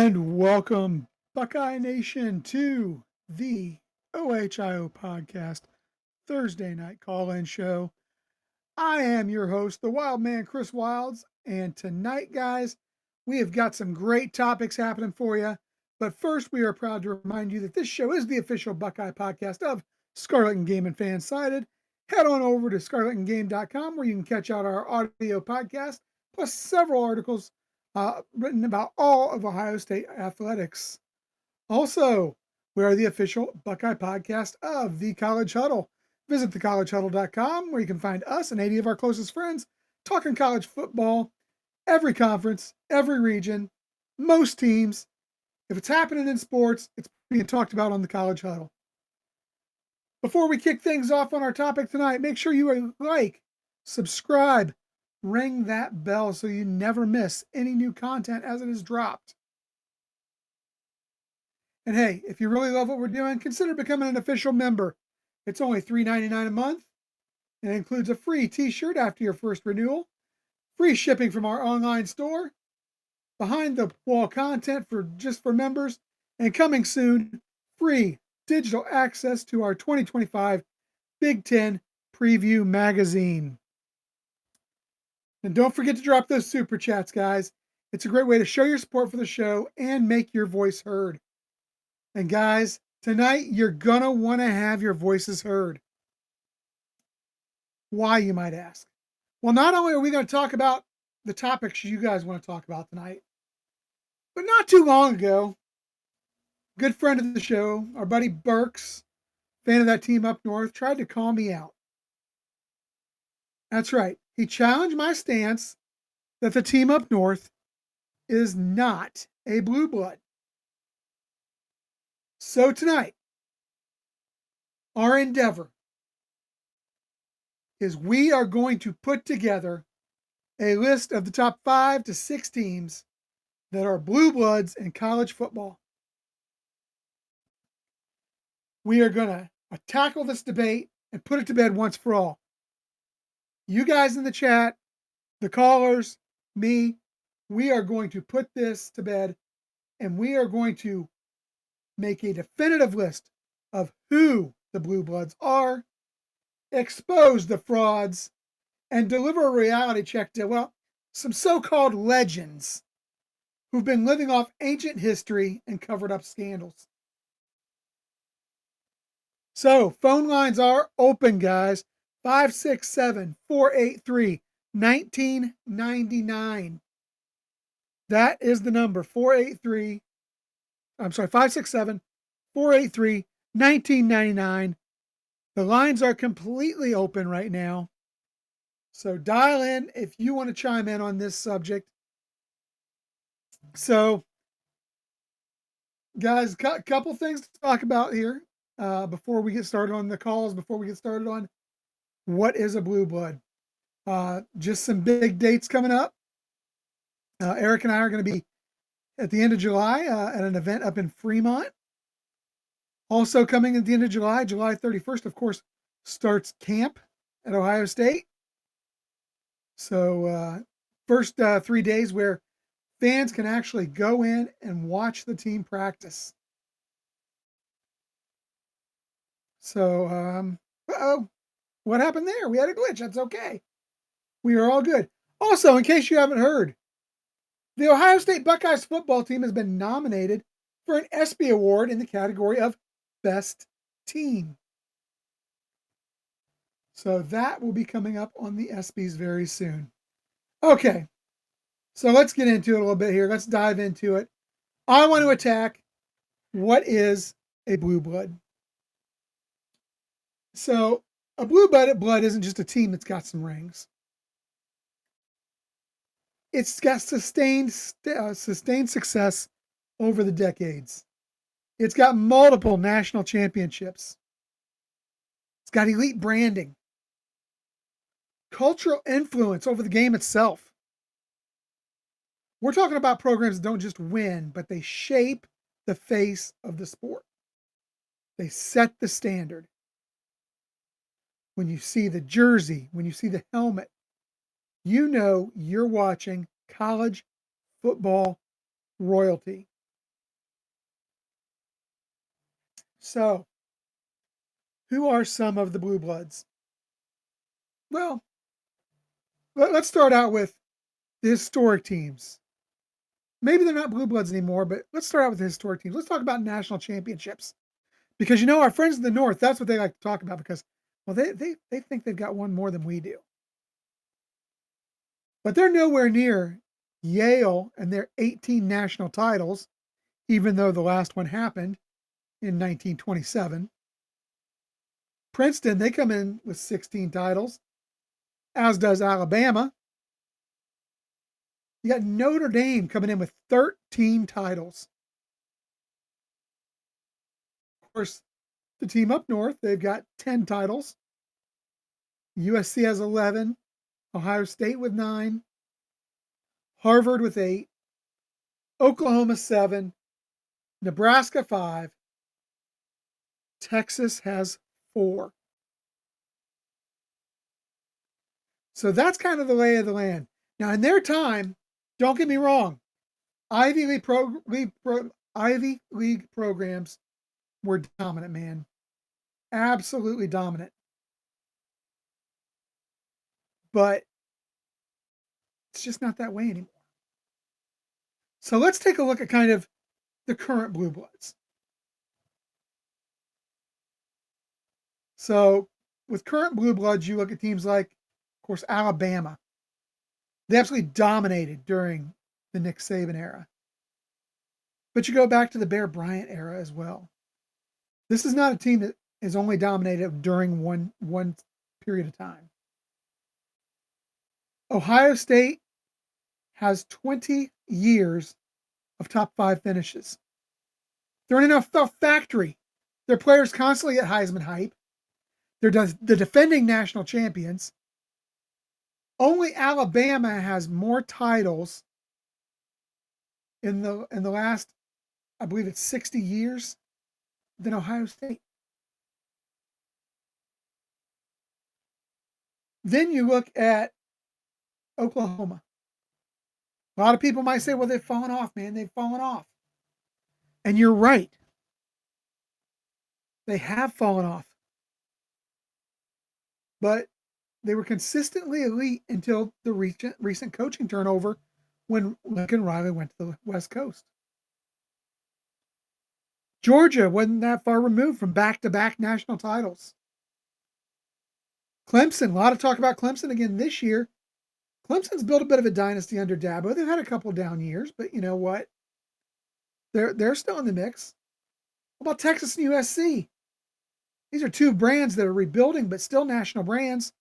And welcome, Buckeye Nation, to the OHIO Podcast Thursday night call-in show. I am your host, the Wildman, Chris Wilds, and tonight, guys, we have got some great topics happening for you. But first, we are proud to remind you that this show is the official Buckeye podcast of Scarlet and Game and Fansided. Head on over to scarletandgame.com where you can catch out our audio podcast, plus several articles written about all of Ohio State athletics. Also, we are the official Buckeye podcast of the College Huddle. Visit thecollegehuddle.com where you can find us and 80 of our closest friends talking college football, every conference, every region, most teams. If it's happening in sports, it's being talked about on the College Huddle. Before we kick things off on our topic tonight, make sure you like, subscribe, ring that bell so you never miss any new content as it is dropped. And hey, if you really love what we're doing, consider becoming an official member. It's only $3.99 a month, and it includes a free t-shirt after your first renewal, free shipping from our online store, behind the wall content for members, and coming soon, free digital access to our 2025 Big Ten Preview Magazine. And don't forget to drop those super chats, guys. It's a great way to show your support for the show and make your voice heard. And guys, tonight you're gonna want to have your voices heard. Why, you might ask? Well, not only are we going to talk about the topics you guys want to talk about tonight, but not too long ago, good friend of the show, our buddy Burks, fan of that team up north, tried to call me out. That's right. He challenged my stance that the team up north is not a blue blood. So tonight, our endeavor is we are going to put together a list of the top 5 to 6 teams that are blue bloods in college football. We are going to tackle this debate and put it to bed once for all. You guys in the chat, the callers, me, we are going to put this to bed, and we are going to make a definitive list of who the blue bloods are, expose the frauds, and deliver a reality check to, well, some so-called legends who've been living off ancient history and covered up scandals. So, phone lines are open, guys. 567-483-1999. That is the number, 567-483-1999. The lines are completely open right now. So dial in if you want to chime in on this subject. So, guys, a couple things to talk about here before we get started on the calls, before we get started on what is a blue blood. Just some big dates coming up. Eric and I are going to be at the end of July at an event up in Fremont. Also coming at the end of July, July 31st, of course, starts camp at Ohio State. So first 3 days where fans can actually go in and watch the team practice. So, uh-oh, what happened there? We had a glitch. That's okay. We are all good. Also, in case you haven't heard, the Ohio State Buckeyes football team has been nominated for an ESPY Award in the category of Best Team. So that will be coming up on the ESPYs very soon. Okay, so let's get into it a little bit here. Let's dive into it. I want to attack what is a blue blood. So a blue blood isn't just a team that's got some rings. It's got sustained success over the decades. It's got multiple national championships. It's got elite branding, cultural influence over the game itself. We're talking about programs that don't just win, but they shape the face of the sport. They set the standard. When you see the jersey, when you see the helmet, you know you're watching college football royalty. So, who are some of the Blue Bloods? Well, let's start out with the historic teams. Maybe they're not Blue Bloods anymore, but let's start out with the historic teams. Let's talk about national championships. Because our friends in the North, that's what they like to talk about because, well, they think they've got one more than we do. But they're nowhere near Yale and their 18 national titles, even though the last one happened in 1927. Princeton, they come in with 16 titles, as does Alabama. You got Notre Dame coming in with 13 titles. Of course, the team up north, they've got 10 titles. USC has 11, Ohio State with 9, Harvard with 8, Oklahoma 7, Nebraska 5, Texas has 4. So that's kind of the lay of the land. Now, in their time, don't get me wrong, Ivy League programs were dominant, man. Absolutely dominant. But it's just not that way anymore. So let's take a look at kind of the current Blue Bloods. So with current Blue Bloods, you look at teams like, of course, Alabama. They absolutely dominated during the Nick Saban era. But you go back to the Bear Bryant era as well. This is not a team that is only dominated during one period of time. Ohio State has 20 years of top 5 finishes. They're in a factory. Their players constantly get Heisman hype. They're the defending national champions. Only Alabama has more titles in the last, I believe it's 60 years, than Ohio State. Then you look at Oklahoma. A lot of people might say, well, they've fallen off, man. They've fallen off. And you're right. They have fallen off. But they were consistently elite until the recent coaching turnover when Lincoln Riley went to the West Coast. Georgia wasn't that far removed from back-to-back national titles. Clemson, a lot of talk about Clemson again this year. Clemson's built a bit of a dynasty under Dabo. They've had a couple down years, but you know what? They're still in the mix. How about Texas and USC? These are two brands that are rebuilding, but still national brands.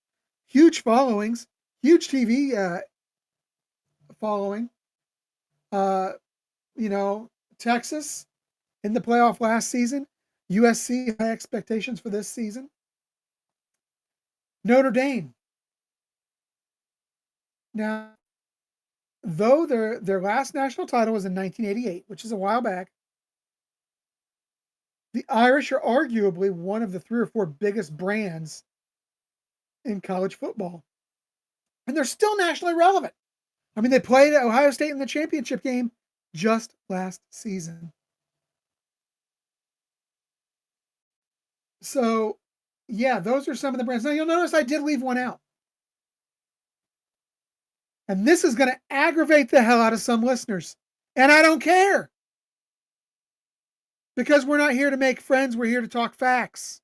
Huge followings, huge TV following. Texas in the playoff last season. USC high expectations for this season. Notre Dame. Now, though their last national title was in 1988, which is a while back, the Irish are arguably one of the 3 or 4 biggest brands in college football. And they're still nationally relevant. I mean, they played Ohio State in the championship game just last season. So, yeah, those are some of the brands. Now, you'll notice I did leave one out. And this is going to aggravate the hell out of some listeners. And I don't care. Because we're not here to make friends. We're here to talk facts.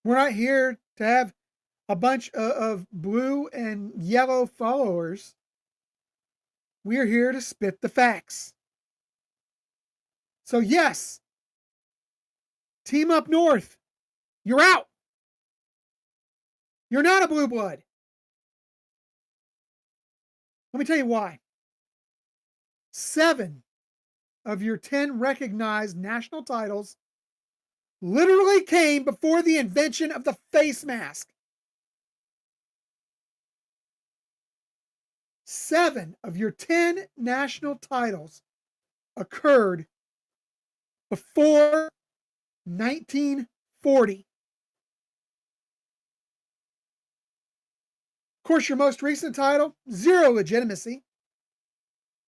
We're not here to have a bunch of blue and yellow followers. We're here to spit the facts. So, yes, team up north, you're out. You're not a blue blood. Let me tell you why. 7 of your 10 recognized national titles literally came before the invention of the face mask. 7 of your 10 national titles occurred before 1940. Of course, your most recent title, 0 legitimacy.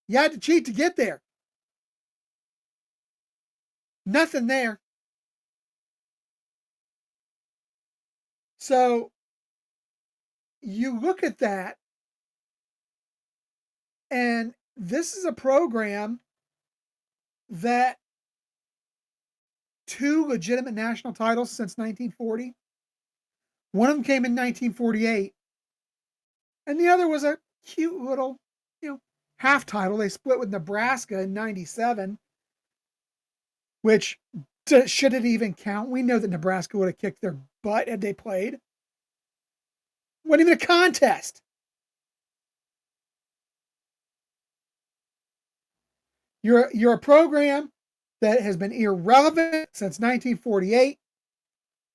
You had to cheat to get there. Nothing there. So you look at that, and this is a program that two legitimate national titles since 1940. One of them came in 1948, and the other was a cute little, half title. They split with Nebraska in 97, which should it even count? We know that Nebraska would have kicked their butt had they played. Wasn't even a contest. You're a program that has been irrelevant since 1948,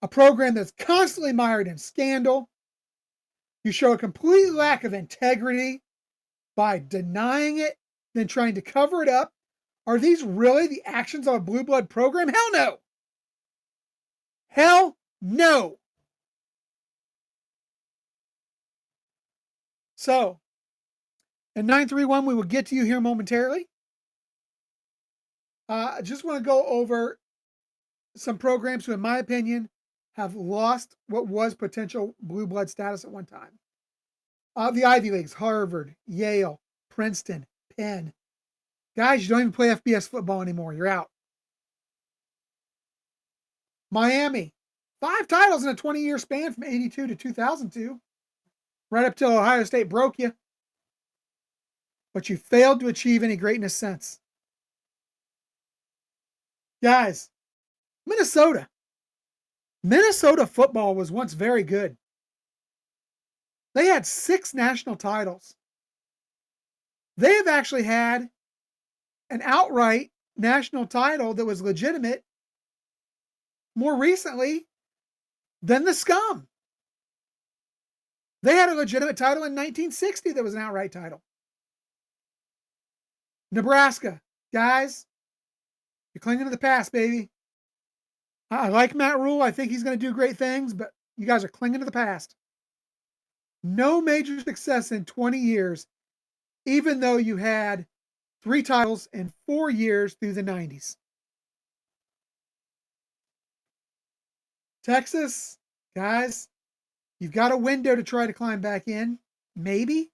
a program that's constantly mired in scandal. You show a complete lack of integrity by denying it, then trying to cover it up. Are these really the actions of a blue blood program? Hell no. Hell no. So, in 931, we will get to you here momentarily. I just want to go over some programs who, in my opinion, have lost what was potential blue blood status at one time. The Ivy Leagues, Harvard, Yale, Princeton, Penn. Guys, you don't even play FBS football anymore. You're out. Miami, 5 titles in a 20-year span from 82 to 2002, right up till Ohio State broke you. But you failed to achieve any greatness since. Guys, Minnesota. Minnesota football was once very good. They had 6 national titles. They have actually had an outright national title that was legitimate more recently than the Scum. They had a legitimate title in 1960 that was an outright title. Nebraska, guys, you're clinging to the past, baby. I like Matt Rule. I think he's going to do great things, but you guys are clinging to the past. No major success in 20 years, even though you had 3 titles in 4 years through the 90s. Texas, guys, you've got a window to try to climb back in, maybe.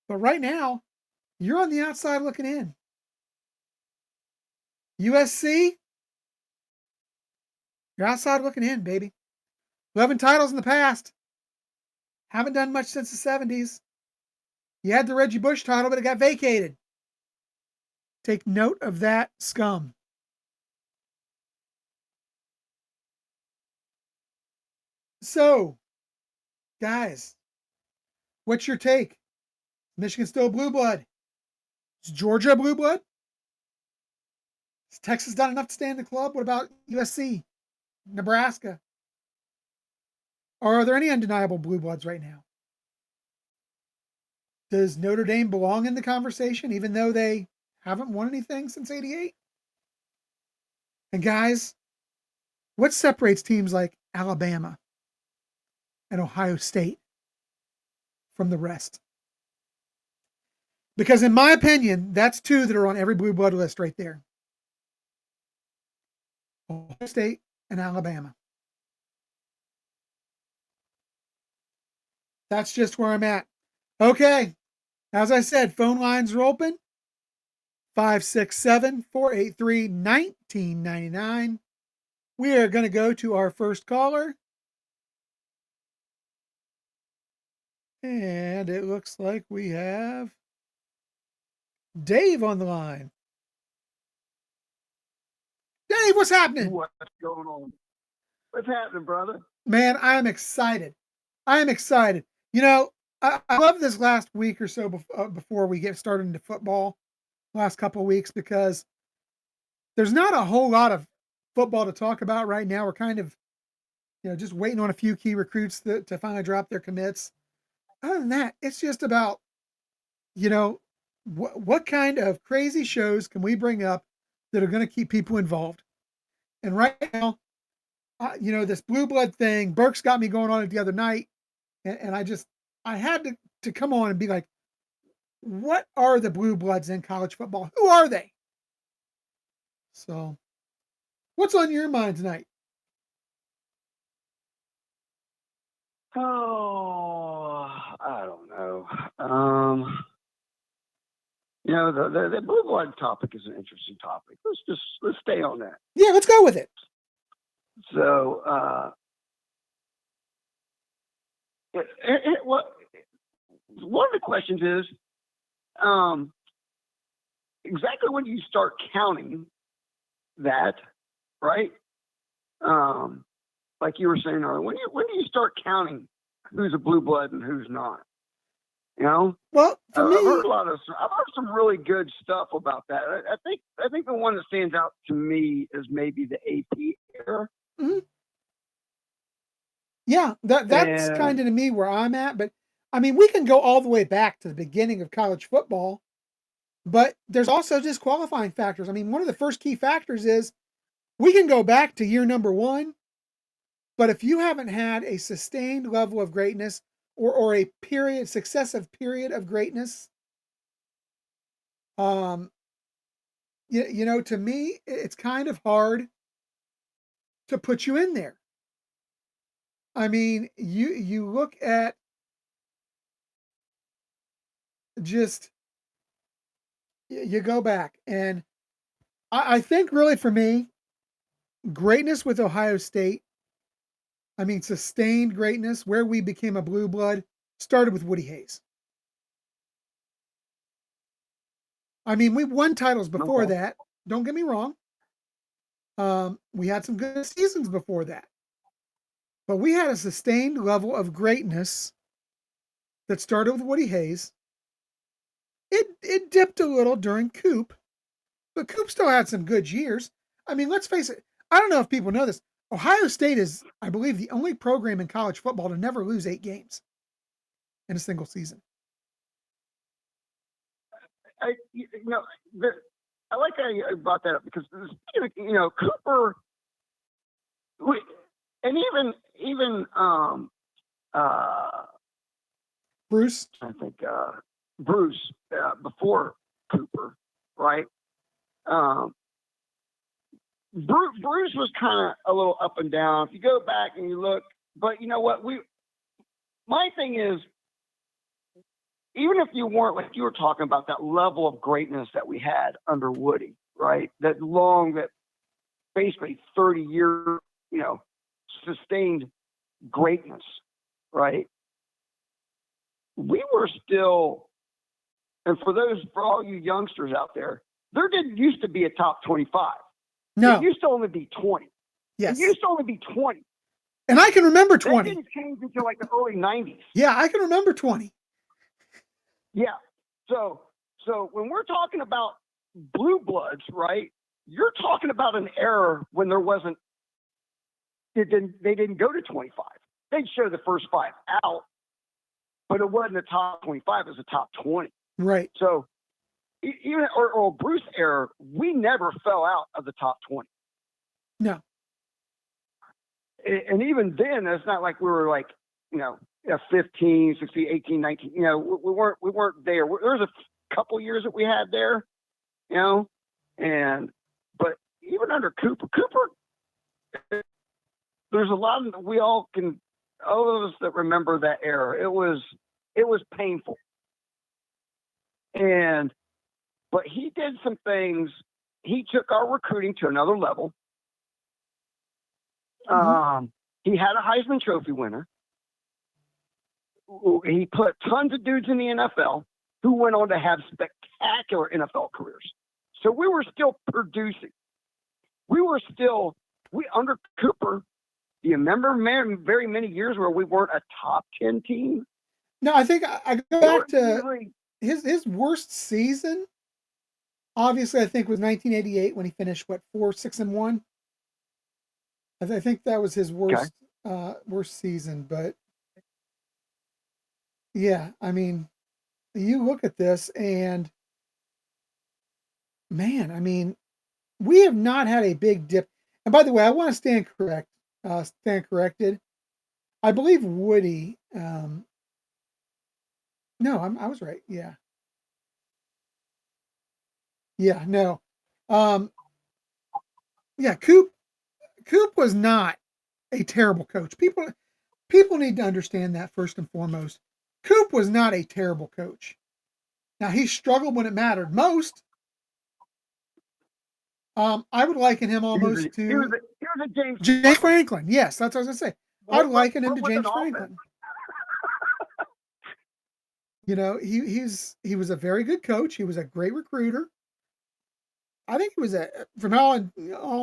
But right now, you're on the outside looking in. USC, you're outside looking in, baby. 11 titles in the past. Haven't done much since the 70s. You had the Reggie Bush title, but it got vacated. Take note of that, Scum. So, guys, what's your take? Michigan still blue blood? Is Georgia blue blood? Has Texas done enough to stay in the club? What about USC? Nebraska? Or are there any undeniable blue bloods right now? Does Notre Dame belong in the conversation, even though they haven't won anything since '88? And guys, what separates teams like Alabama and Ohio State from the rest? Because in my opinion, that's 2 that are on every blue blood list right there. Ohio State and Alabama. That's just where I'm at. Okay. As I said, phone lines are open. 567-483-1999. We are going to go to our first caller. And it looks like we have Dave on the line. Dave, what's happening? What's going on? What's happening, brother? Man, I am excited. I am excited. I love this last week or so before we get started into football, last couple of weeks, because there's not a whole lot of football to talk about right now. We're kind of, just waiting on a few key recruits to finally drop their commits. Other than that, it's just about, what kind of crazy shows can we bring up that are going to keep people involved? And right now, this blue blood thing, Burks got me going on it the other night. And I had to come on and be like, what are the blue bloods in college football? Who are they? So What's on your mind tonight? Oh, I don't know. The blue blood topic is an interesting topic. Let's stay on that. Yeah, let's go with it. So, one of the questions is, exactly when do you start counting that, right? Like you were saying earlier, when do you start counting who's a blue blood and who's not? You know, Well, for I've me, heard some really good stuff about that. I think the one that stands out to me is maybe the AP era. mhm, yeah, that's kind And of to me where I'm at. But I mean, we can go all the way back to the beginning of college football, but there's also disqualifying factors. I mean, one of the first key factors is we can go back to year number one, but if you haven't had a sustained level of greatness or a successive period of greatness, um, to me, it's kind of hard to put you in there. I mean, you look at just you go back, and I think really for me, greatness with Ohio State. I mean, sustained greatness where we became a blue blood started with Woody Hayes. I mean, we won titles before okay, that. Don't get me wrong. We had some good seasons before that, but we had a sustained level of greatness that started with Woody Hayes. It dipped a little during Coop, but Coop still had some good years. I mean, let's face it. I don't know if people know this. Ohio State is, I believe, the only program in college football to never lose 8 games in a single season. you know, I like how you brought that up because Cooper, and even Bruce, I think Bruce before Cooper, right? Um, Bruce was kind of a little up and down. If you go back and you look, but you know what? My thing is, even if you weren't like you were talking about that level of greatness that we had under Woody, right? That basically 30-year, sustained greatness, right? We were still, and for all you youngsters out there didn't used to be a top 25. no, It used to only be 20. It yes, used to only be 20. and I can remember That 20. didn't change until like the early 90s. Yeah, I can remember 20. Yeah. So when we're talking about blue bloods, right? You're talking about an era when there wasn't. They didn't go to 25. They'd show the first 5 out, but it wasn't a top 25. It was a top 20. Right. So even or Bruce era, we never fell out of the top 20. No. And even then, it's not like we were like, 15, 16, 18, 19. We weren't there. There was a couple years that we had there, but even under Cooper, there's a lot of all of us that remember that era. It was painful, but he did some things. He took our recruiting to another level. Mm-hmm. He had a Heisman Trophy winner. He put tons of dudes in the NFL who went on to have spectacular NFL careers. So we were still producing. Under Cooper, do you remember very many years where we weren't a top 10 team? No, I think I go back to his worst season. Obviously, I think was 1988 when he finished 4-6-1. I think that was his worst worst season. But yeah, I mean, you look at this and man, I mean, we have not had a big dip. And by the way, I want to stand corrected. I believe Woody. No, I was right. Yeah, yeah, no. Um, yeah, Coop. Coop was not a terrible coach. People need to understand that first and foremost. Coop was not a terrible coach. Now he struggled when it mattered most. I would liken him almost to he was a James James Franklin. Yes, that's what I was going to say. I'd liken him to with an James Franklin. You know, he was a very good coach. He was a great recruiter. I think he was from all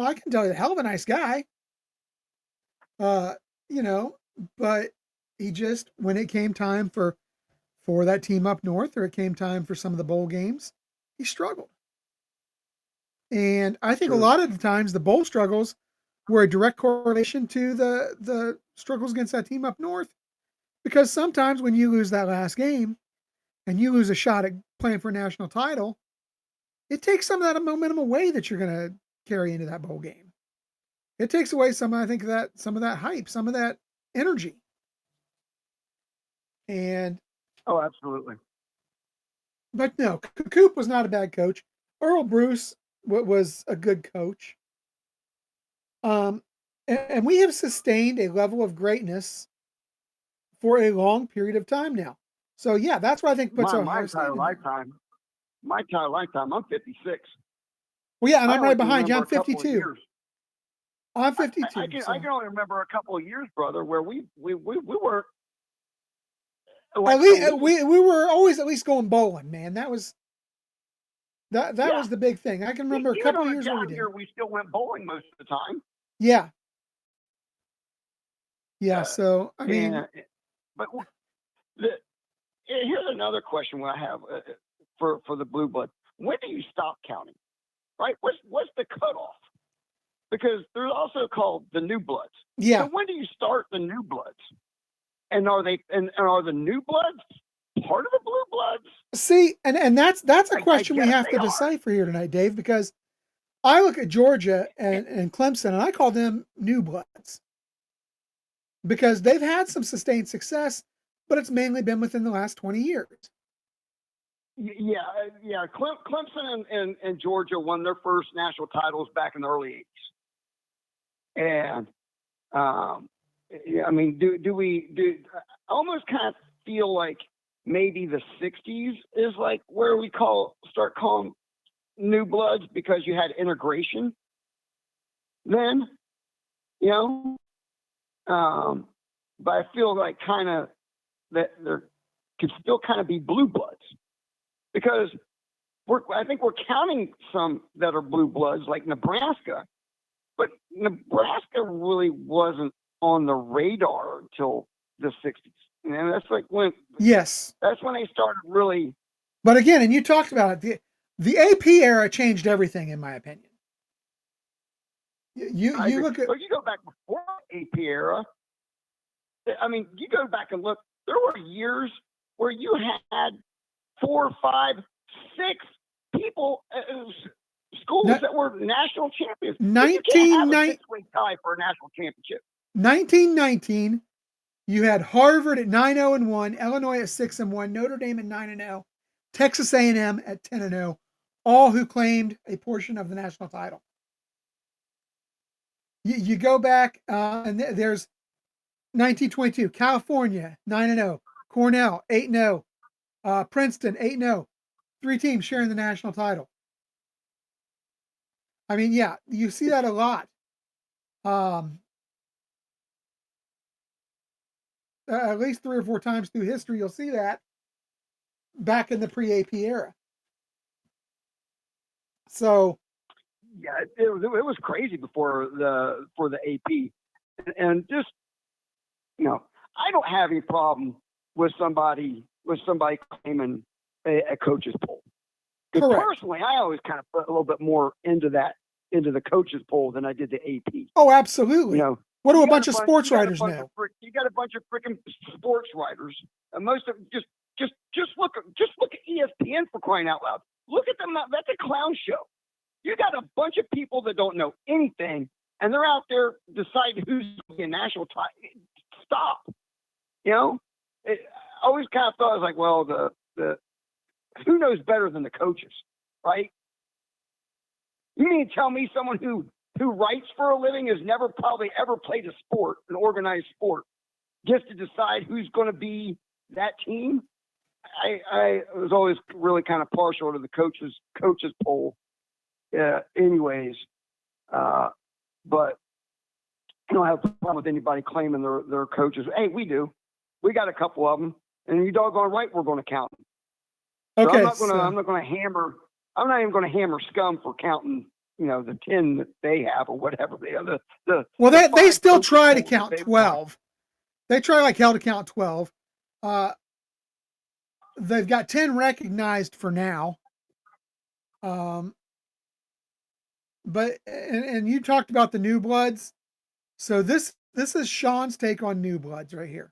I can tell you, a hell of a nice guy. You know, but he just, when it came time for that team up north, or it came time for some of the bowl games, he struggled. And I think a lot of the times the bowl struggles were a direct correlation to the struggles against that team up north, because sometimes when you lose that last game and you lose a shot at playing for a national title, it takes some of that momentum away that you're going to carry into that bowl game. It takes away some of that hype, some of that energy. And oh, absolutely. But no, Coop was not a bad coach. Earl Bruce was a good coach. And we have sustained a level of greatness for a long period of time now. So yeah, that's what I think puts Ohio State in there. My entire lifetime. I'm 56. Well, yeah, and I'm right behind you. I'm 52. I'm 52. I can only remember a couple of years, brother, where we were. Like, we were always at least going bowling, man. That was was the big thing. I can remember a couple of years where we did. We still went bowling most of the time. Yeah. Yeah. So I mean, but here's another question I have for the blue blood. When do you stop counting? Right? What's the cutoff? Because there's also called the new bloods. Yeah. So when do you start the new bloods? And are the new bloods part of the blue bloods? See, and that's a question we have to decipher here tonight, Dave, because I look at Georgia and Clemson and I call them new bloods because they've had some sustained success, but it's mainly been within the last 20 years. Yeah. Clemson and Georgia won their first national titles back in the early 80s. And, I mean, do we I almost kind of feel like maybe the 60s is like where we start calling new bloods, because you had integration then, you know? But I feel like kind of that there could still kind of be blue bloods, because I think we're counting some that are blue bloods like Nebraska, but Nebraska really wasn't on the radar until the 60s. And that's like when, yes, that's when they started really. But again, and you talked about it, the AP era changed everything, in my opinion. You look at, but you go back before AP era. I mean, you go back and look. There were years where you had 4, 5, 6 people, schools that were national champions. You can't have a 6-week tie for a national championship. 1919, you had Harvard at 9-0-1, Illinois at 6-1, Notre Dame at 9-0, Texas A&M at 10-0, all who claimed a portion of the national title. You go back, and there's 1922, California 9-0, Cornell 8-0, Princeton 8-0, 3 teams sharing the national title. I mean, yeah, you see that a lot. At least 3 or 4 times through history, you'll see that back in the pre-AP era. So, yeah, it was crazy for the AP, and just, you know, I don't have any problem with somebody claiming a coach's poll. Because personally, I always kind of put a little bit more into the coach's poll than I did the AP. Oh, absolutely. You know, what do a bunch of sports writers know? You got a bunch of freaking sports writers, and most of them just look at ESPN, for crying out loud. Look at them. That's a clown show. You got a bunch of people that don't know anything, and they're out there deciding who's going to be a national title. Stop. You know, I always kind of thought, I was like, well, the who knows better than the coaches, right? You mean to tell me someone who who writes for a living, has never probably ever played a sport, an organized sport, gets to decide who's going to be that team. I was always really kind of partial to the coaches poll. Anyways, but I don't have a problem with anybody claiming their coaches. Hey, we do. We got a couple of them, and you doggone right, we're going to count them. So Okay, I'm not going to hammer. I'm not even going to hammer scum for counting, the 10 that they have or whatever. They still try to count 12. They try like hell to count 12. They've got 10 recognized for now. But you talked about the new bloods. So this is Sean's take on new bloods right here.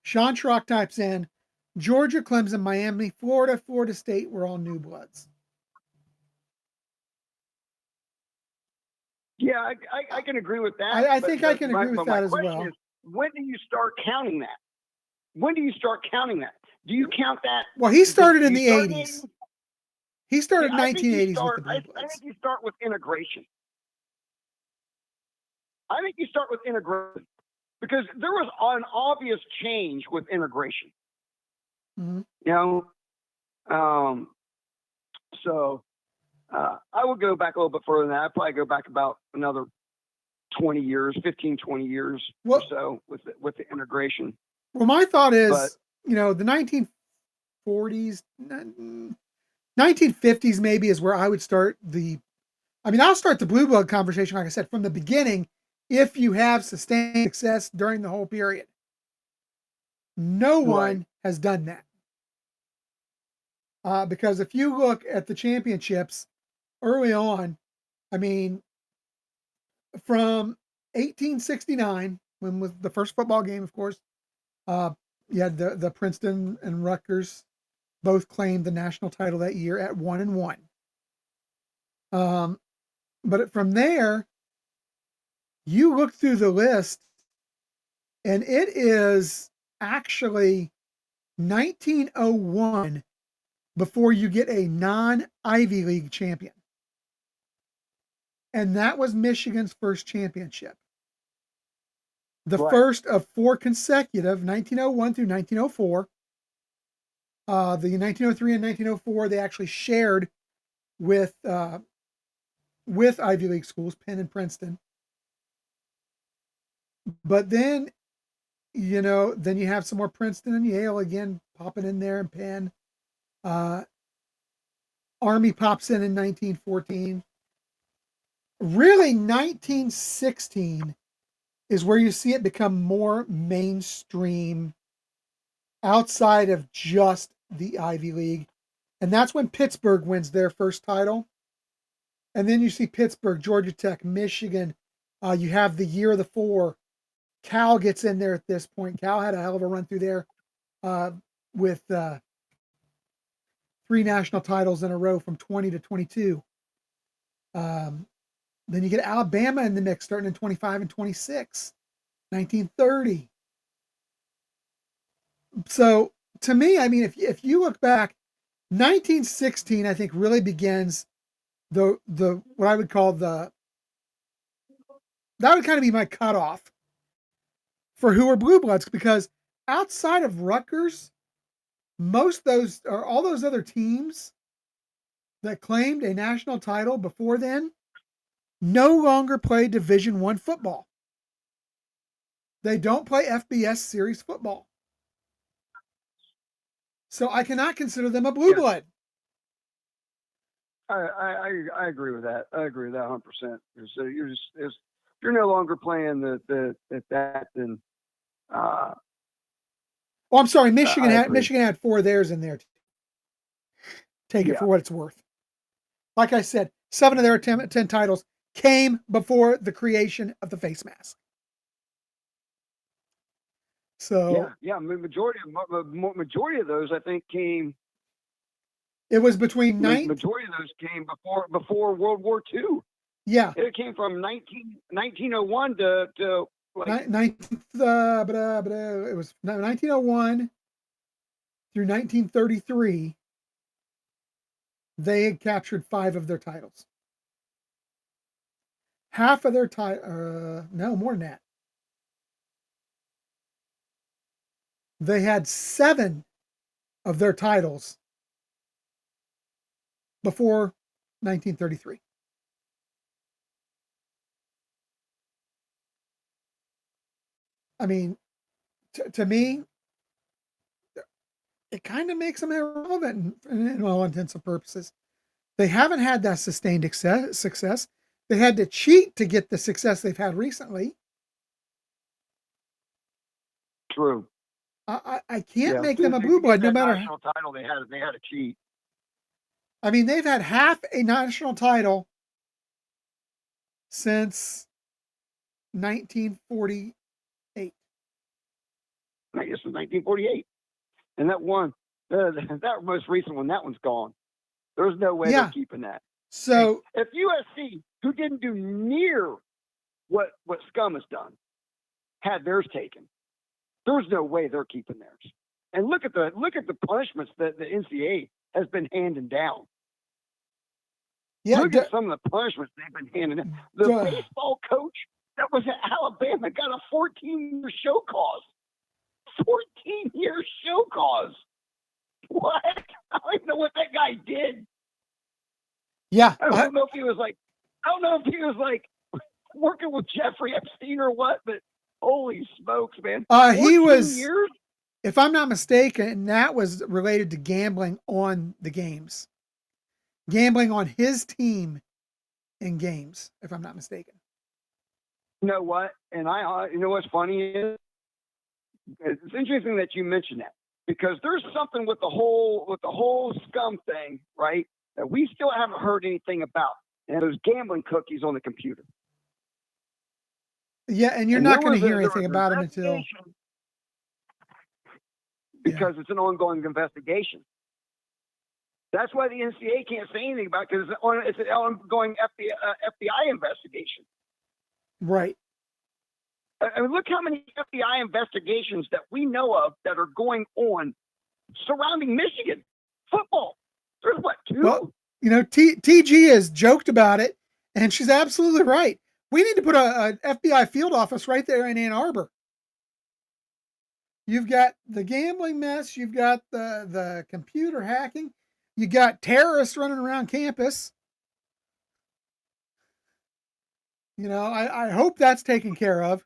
Sean Schrock types in Georgia, Clemson, Miami, Florida, Florida State were all new bloods. Yeah, I can agree with that. I think I can agree with that as well. Is, when do you start counting that? When do you start counting that? Do you count that? Well, he started in the 80s. He started in 1980s with the Blue Bloods. I think you start with integration. I think you start with integration because there was an obvious change with integration. Mm-hmm. So I would go back a little bit further than that. I'd probably go back about another 20 years, 15, 20 years or so with the integration. Well, my thought is, the 1940s, 1950s maybe is where I would start I'll start the Blue Blood conversation, like I said, from the beginning, if you have sustained success during the whole period. No one has done that. Because if you look at the championships early on, from 1869, when was the first football game, of course, you had the Princeton and Rutgers both claimed the national title that year at 1-1. But from there, you look through the list, and it is actually 1901 before you get a non-Ivy League champion. And that was Michigan's first championship. The first of 4 consecutive, 1901 through 1904. The 1903 and 1904, they actually shared with Ivy League schools, Penn and Princeton. But then, then you have some more Princeton and Yale again popping in there, and Penn. Army pops in 1914. Really, 1916 is where you see it become more mainstream outside of just the Ivy League. And that's when Pittsburgh wins their first title. And then you see Pittsburgh, Georgia Tech, Michigan. You have the year of the 4. Cal gets in there at this point. Cal had a hell of a run through there with 3 national titles in a row from 20 to 22. Then you get Alabama in the mix starting in 25 and 26, 1930. So to me, if you look back, 1916, I think really begins the what I would call that would kind of be my cutoff for who are Blue Bloods, because outside of Rutgers, all those other teams that claimed a national title before then no longer play Division I football. They don't play FBS series football. So I cannot consider them a Blue Blood. I agree with that. I agree with that 100%. So you're no longer playing that, then. Well, I'm sorry. Michigan had 4 of theirs in there. Take it for what it's worth. Like I said, 7 of their 10 titles came before the creation of the face mask. So majority of those I think came. It was between majority of those came before World War II. Yeah, it came from 1901 to like it was 1901 through 1933. They had captured 5 of their titles. half of their title. No, more than that. They had 7 of their titles before 1933. I mean, to me, it kind of makes them irrelevant in all intents and purposes. They haven't had that sustained success. They had to cheat to get the success they've had recently. True. I can't make them a blue blood no matter. National title they had to cheat. I mean, they've had half a national title since 1948. I guess it was 1948, and that one, that most recent one, that one's gone. There's no way they're keeping that. So if USC, who didn't do near what Scum has done, had theirs taken, there's no way they're keeping theirs. And look at the punishments that the NCAA has been handing down. Yeah, look at some of the punishments they've been handing down. The baseball coach that was at Alabama got a 14-year show cause. 14-year show cause. What? I don't even know what that guy did. Yeah. I don't know if he was like working with Jeffrey Epstein or what, but holy smokes, man. He was, years? If I'm not mistaken, that was related to gambling on the games. Gambling on his team in games, if I'm not mistaken. You know what? And you know what's funny is, it's interesting that you mentioned that, because there's something with the whole Scum thing, right, that we still haven't heard anything about. And those gambling cookies on the computer. Yeah, and you're not going to hear anything about them until, because it's an ongoing investigation. That's why the NCAA can't say anything about it, because it's an ongoing FBI investigation. Right. I mean, look how many FBI investigations that we know of that are going on surrounding Michigan football. There's what, 2? Well, you know, TG has joked about it, and she's absolutely right. We need to put a FBI field office right there in Ann Arbor. You've got the gambling mess. You've got the computer hacking. You got terrorists running around campus. You know, I hope that's taken care of.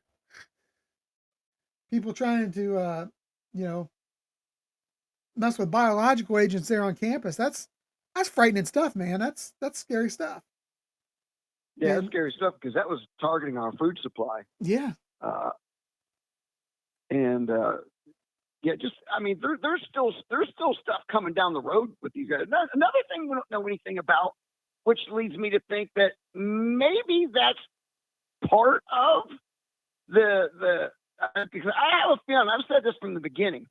People trying to, mess with biological agents there on campus. That's frightening stuff, man. That's scary stuff. Yeah, that's scary stuff, because that was targeting our food supply. Yeah. Yeah, just, I mean, there's still stuff coming down the road with these guys. Another thing we don't know anything about, which leads me to think that maybe that's part of the because I have a feeling, I've said this from the beginning,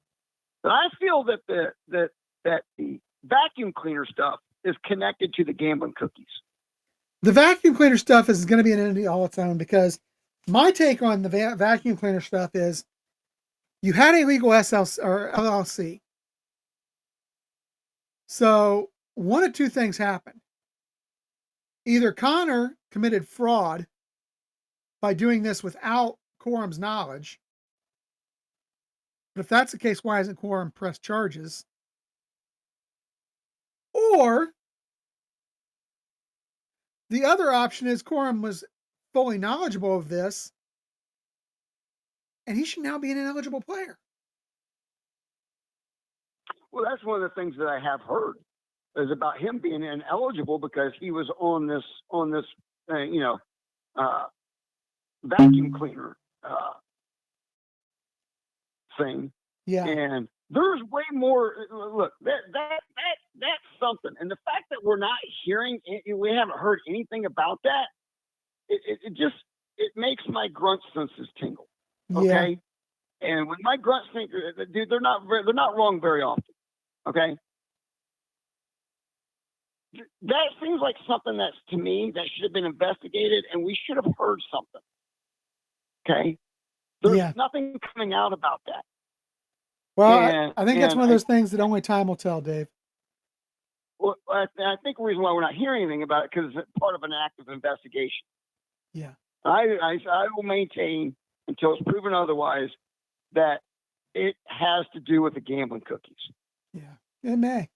but I feel that the vacuum cleaner stuff is connected to the gambling cookies. The vacuum cleaner stuff is going to be an entity all its own, because my take on the vacuum cleaner stuff is, you had a legal SLC or LLC. So one of two things happened. Either Connor committed fraud by doing this without Quorum's knowledge. But if that's the case, why hasn't Quorum pressed charges? Or the other option is Quorum was fully knowledgeable of this, and he should now be an ineligible player. Well, that's one of the things that I have heard is about him being ineligible because he was on this vacuum cleaner thing. Yeah. And there's way more. Look, that's something. And the fact that we're not hearing, we haven't heard anything about that, it makes my grunt senses tingle. Okay. Yeah. And when my grunts think, dude, they're not wrong very often. Okay. That seems like something that's, to me, that should have been investigated, and we should have heard something. Okay. There's nothing coming out about that. Well, I think that's one of those things that only time will tell, Dave. Well, I think the reason why we're not hearing anything about it, because it's part of an active investigation. Yeah. I will maintain until it's proven otherwise that it has to do with the gambling cookies. Yeah. It may.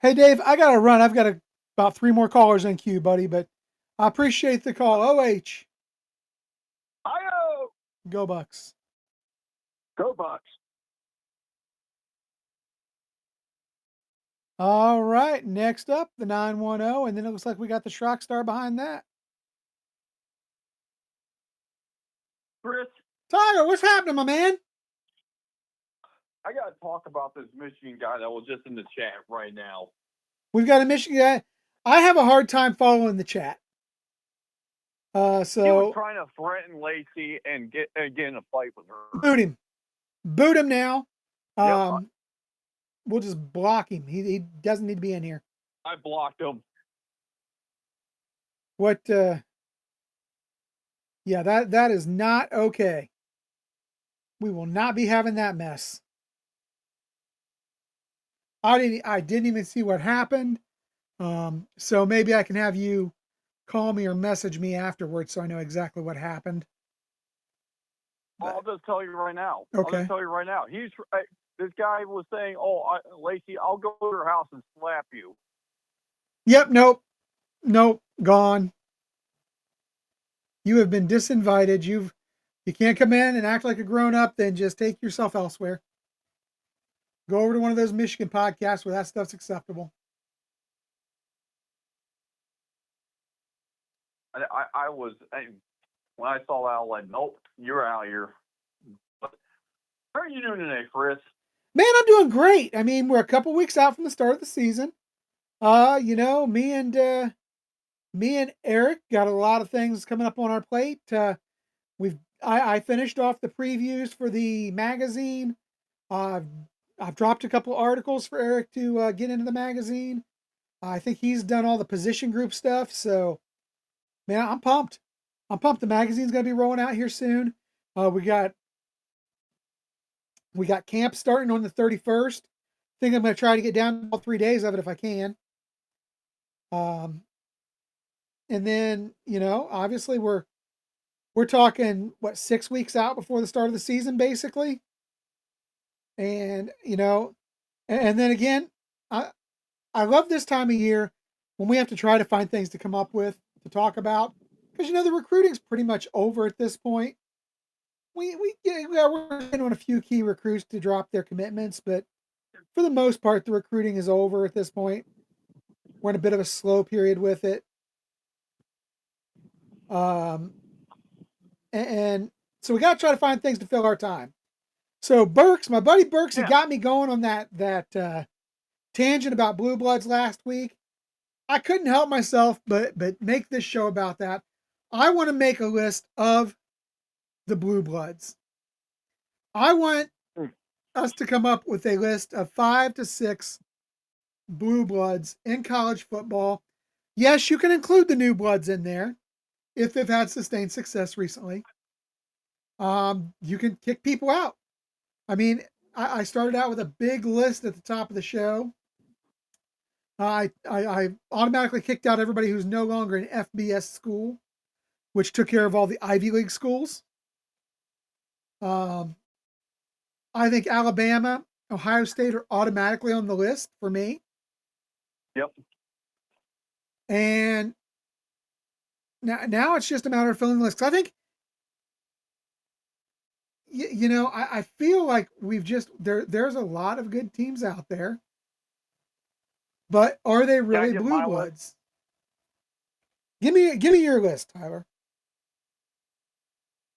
Hey, Dave, I got to run. I've got about 3 more callers in queue, buddy, but I appreciate the call. OH. I Go Bucks. Go Bucks. All right. Next up, the 910, and then it looks like we got the Shock Star behind that. Chris, Tiger, what's happening, my man? I got to talk about this Michigan guy that was just in the chat right now. We've got a Michigan guy. I have a hard time following the chat. He was So trying to threaten Lacey and get in a fight with her. boot him. Boot him now. Yep. We'll just block him. He doesn't need to be in here. I blocked him. What yeah, that is not okay. We will not be having that mess. I didn't even see what happened. So maybe I can have you call me or message me afterwards so I know exactly what happened. I'll just tell you right now. Okay. I'll just tell you right now. This guy was saying, Lacey, I'll go to your house and slap you. Yep, nope, gone. You have been disinvited. You can't come in and act like a grown-up, then just take yourself elsewhere. Go over to one of those Michigan podcasts where that stuff's acceptable. When I saw that, I was like, nope, you're out here. But how are you doing today, Chris? Man, I'm doing great. I mean, we're a couple weeks out from the start of the season. Me and Eric got a lot of things coming up on our plate. I finished off the previews for the magazine. I've dropped a couple articles for Eric to get into the magazine. I think he's done all the position group stuff. So, man, I'm pumped. I'm pumped. The magazine's going to be rolling out here soon. We got camp starting on the 31st. I think I'm going to try to get down all 3 days of it if I can. And then, obviously we're talking 6 weeks out before the start of the season, basically. And, and then again, I love this time of year when we have to try to find things to come up with to talk about, because the recruiting's pretty much over at this point. We're working on a few key recruits to drop their commitments, but for the most part, the recruiting is over at this point. We're in a bit of a slow period with it. And so we got to try to find things to fill our time. So Burks, my buddy Burks, he got me going on that tangent about Blue Bloods last week. I couldn't help myself but make this show about that. I want to make a list of the Blue Bloods. I want us to come up with a list of 5 to 6 Blue Bloods in college football. Yes, you can include the new bloods in there if they've had sustained success recently. You can kick people out. I mean, I started out with a big list at the top of the show. I automatically kicked out everybody who's no longer an FBS school, which took care of all the Ivy League schools. I think Alabama, Ohio State are automatically on the list for me. Yep. And now it's just a matter of filling the list. I think, I feel like we've just there's a lot of good teams out there, but are they really Blue Bloods? Give me your list, Tyler.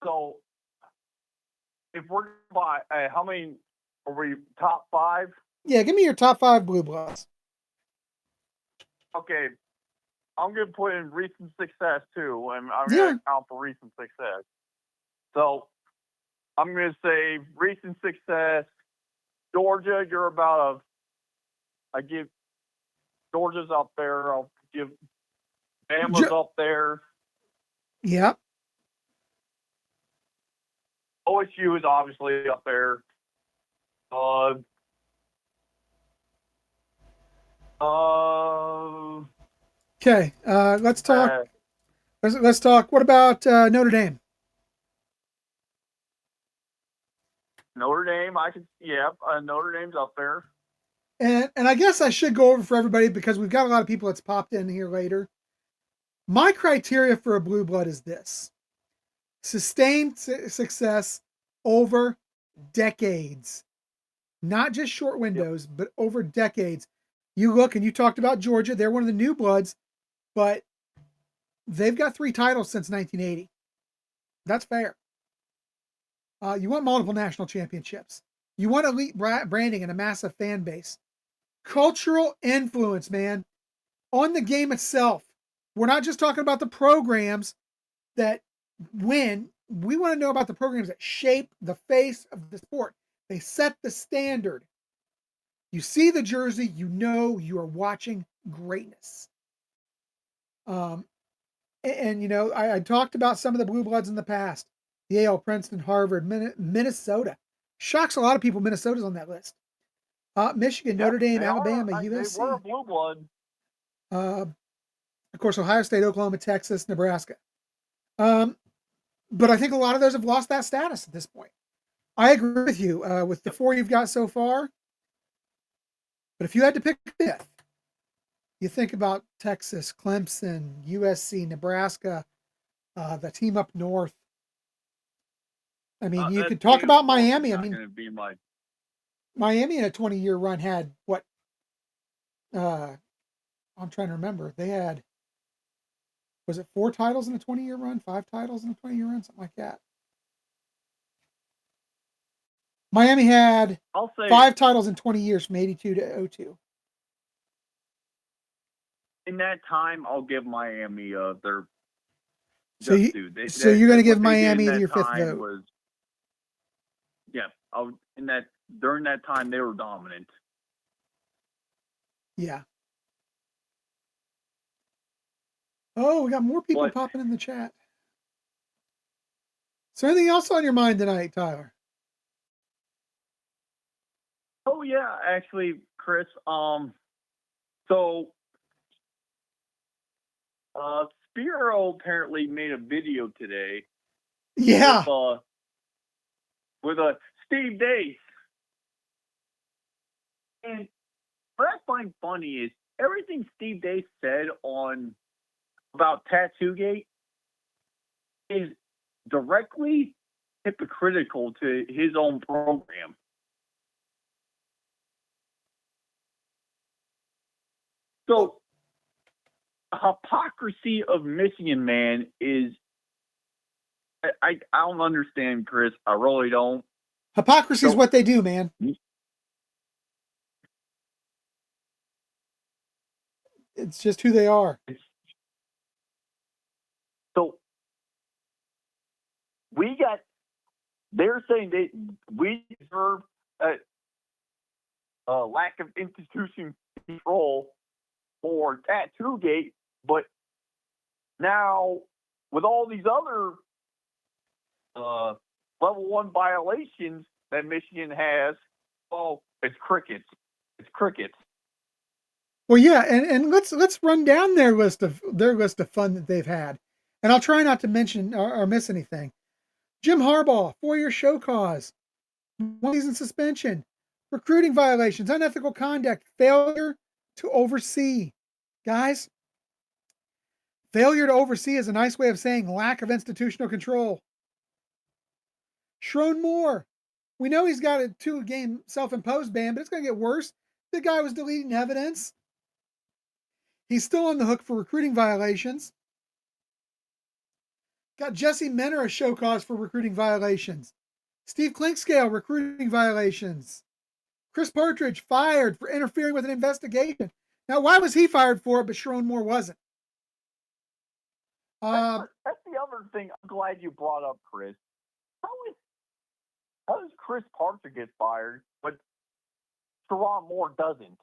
So, if we're by how many are we? Top 5? Yeah, give me your top 5 Blue Bloods. Okay, I'm gonna put in recent success too, and I'm gonna count for recent success. So, I'm gonna say recent success. Georgia, you're about I give Georgia's up there. I'll give Bama's up there. Yep. OSU is obviously up there. Okay, let's talk. Let's talk. What about Notre Dame? Notre Dame, Notre Dame's up there. And I guess I should go over for everybody because we've got a lot of people that's popped in here later. My criteria for a blue blood is this: sustained success over decades, not just short windows, but over decades. You look and you talked about Georgia; they're one of the new bloods, but they've got 3 titles since 1980. That's fair. You want multiple national championships. You want elite branding and a massive fan base. Cultural influence, man, on the game itself. We're not just talking about the programs that win. We want to know about the programs that shape the face of the sport. They set the standard. You see the jersey, you know you are watching greatness. And you know, I talked about some of the blue bloods in the past. Yale, Princeton, Harvard, Minnesota. Shocks a lot of people. Minnesota's on that list. Michigan, Notre Dame, Alabama, USC. They were a blue blood. Of course, Ohio State, Oklahoma, Texas, Nebraska. But I think a lot of those have lost that status at this point. I agree with you with the 4 you've got so far. But if you had to pick a 5th, you think about Texas, Clemson, USC, Nebraska, the team up north. I mean, you could talk about Miami. I mean, Miami in a 20-year run had what? I'm trying to remember. They had, was it 4 titles in a 20-year run? 5 titles in a 20-year run? Something like that. Miami had 5 titles in 20 years from 82 to 02. In that time, I'll give Miami their. So you're going to give Miami your 5th vote? During that time, they were dominant. Yeah. Oh, we got more people popping in the chat. So anything else on your mind tonight, Tyler? Oh yeah, actually, Chris. Spiro apparently made a video today. Yeah. With Steve Dace. And what I find funny is everything Steve Dace said about Tattoogate is directly hypocritical to his own program. So, hypocrisy of Michigan, man, is I don't understand, Chris. I really don't. Hypocrisy is what they do, man. It's just who they are. So they're saying we deserve a lack of institution control for Tattoogate, but now with all these other level 1 violations that Michigan has, it's crickets. It's crickets. Well, yeah, and let's run down their list of fun that they've had, and I'll try not to mention or miss anything. Jim Harbaugh, 4-year show cause, 1 season suspension, recruiting violations, unethical conduct, failure to oversee. Guys, failure to oversee is a nice way of saying lack of institutional control. Sherrone Moore, we know he's got a 2-game self-imposed ban, but it's going to get worse. The guy was deleting evidence. He's still on the hook for recruiting violations. Got Jesse Menner a show cause for recruiting violations. Steve Clinkscale, recruiting violations. Chris Partridge fired for interfering with an investigation. Now, why was he fired for it, but Sherrone Moore wasn't? That's the other thing I'm glad you brought up, Chris. How does Chris Partridge get fired, but Sherrone Moore doesn't?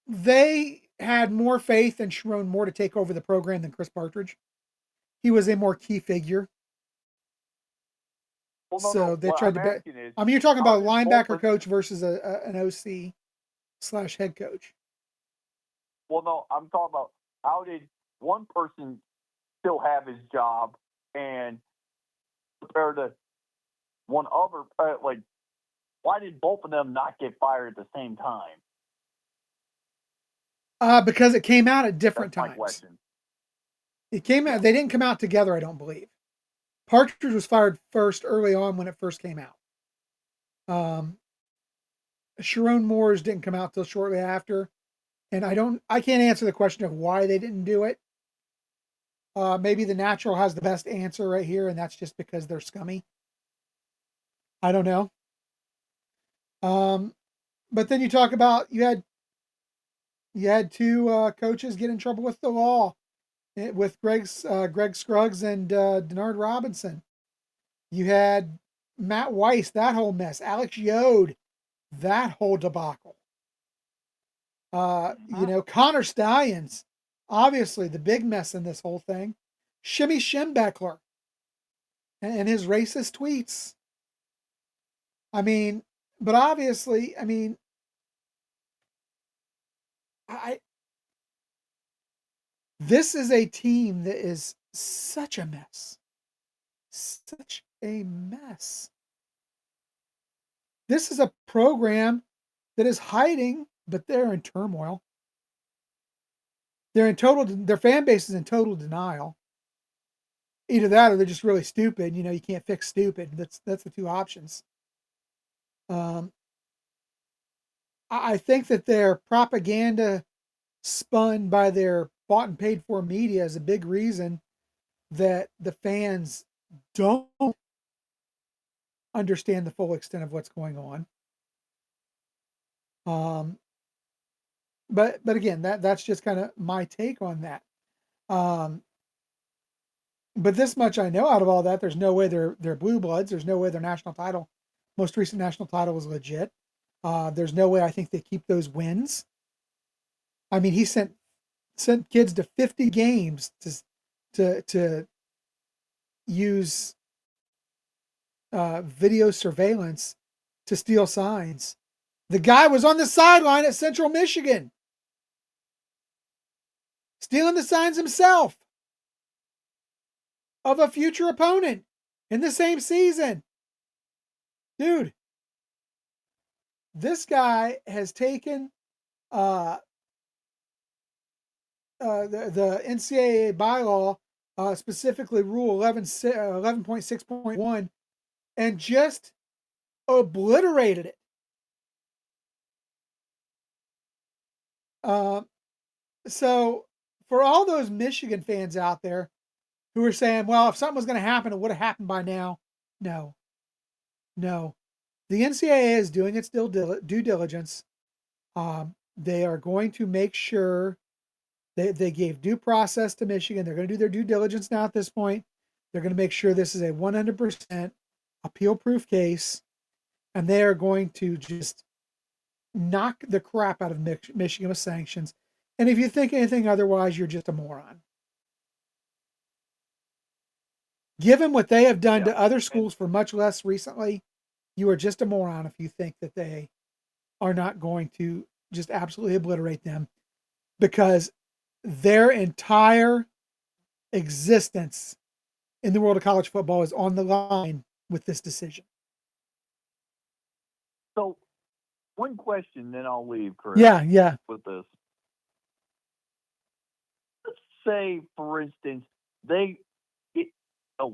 They had more faith in Sherrone Moore to take over the program than Chris Partridge. He was a more key figure. Well, they tried to bet. I mean, you're talking about a linebacker coach versus an OC / head coach. Well, no, I'm talking about how did one person still have his job and compared to one other, like, why did both of them not get fired at the same time? Because it came out at different That's my times. question. It came out. They didn't come out together, I don't believe. Partridge was fired first early on when it first came out. Sharon Moore's didn't come out till shortly after, and I can't answer the question of why they didn't do it. Maybe the Natural has the best answer right here, and that's just because they're scummy. I don't know. But then you talk about you had two coaches get in trouble with the law, with Greg Scruggs and Denard Robinson. You had Matt Weiss, that whole mess. Alex Yode, that whole debacle. Connor Stallions, obviously the big mess in this whole thing. Shimmy Schembeckler and his racist tweets. I mean, but obviously, I mean, this is a team that is such a mess. Such a mess. This is a program that is hiding, but they're in turmoil. Their fan base is in total denial. Either that or they're just really stupid. You can't fix stupid. That's the two options. I think that their propaganda spun by their bought and paid for media is a big reason that the fans don't understand the full extent of what's going on. But again, that's just kind of my take on that. But this much I know out of all that, there's no way they're blue bloods. There's no way their most recent national title was legit. There's no way I think they keep those wins. I mean, he sent kids to 50 games to use video surveillance to steal signs. The guy was on the sideline at Central Michigan, stealing the signs himself of a future opponent in the same season. Dude, this guy has taken the NCAA bylaw, specifically Rule 11.6.1, and just obliterated it. So for all those Michigan fans out there who are saying, well, if something was going to happen, it would have happened by now. No. The NCAA is doing its due diligence. They are going to make sure they gave due process to Michigan. They're going to do their due diligence now at this point. They're going to make sure this is a 100% appeal-proof case, and they are going to just knock the crap out of Michigan with sanctions. And if you think anything otherwise, you're just a moron. Given what they have done to other schools for much less recently, you are just a moron if you think that they are not going to just absolutely obliterate them, because their entire existence in the world of college football is on the line with this decision. So, one question, then I'll leave, Chris. Yeah. With this. Let's say, for instance,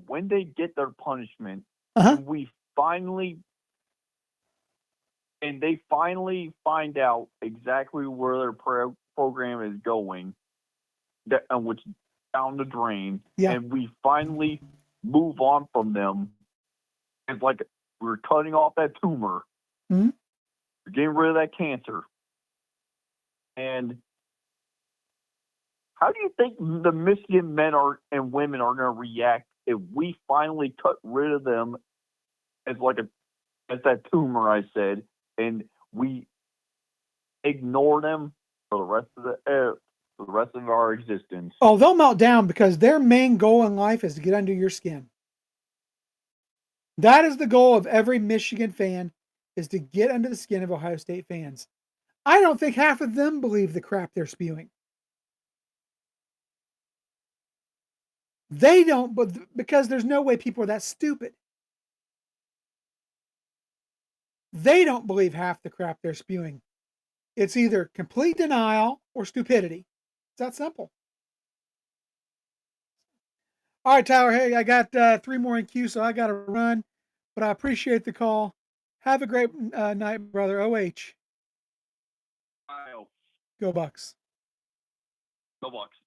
when they get their punishment, and they finally find out exactly where their program is going, which is down the drain, and we finally move on from them. It's like we're cutting off that tumor. Mm-hmm. We're getting rid of that cancer. And how do you think the Michigan men and women are going to react if we finally cut rid of them as that tumor I said, and we ignore them for the rest of our existence? Oh, they'll melt down, because their main goal in life is to get under your skin. That is the goal of every Michigan fan, is to get under the skin of Ohio State fans. I don't think half of them believe the crap they're spewing. They don't, but because there's no way people are that stupid. They don't believe half the crap they're spewing. It's either complete denial or stupidity. It's that simple. All right, Tyler. Hey, I got 3 more in queue, so I got to run. But I appreciate the call. Have a great night, brother. OH. Go Bucks. Go Bucks.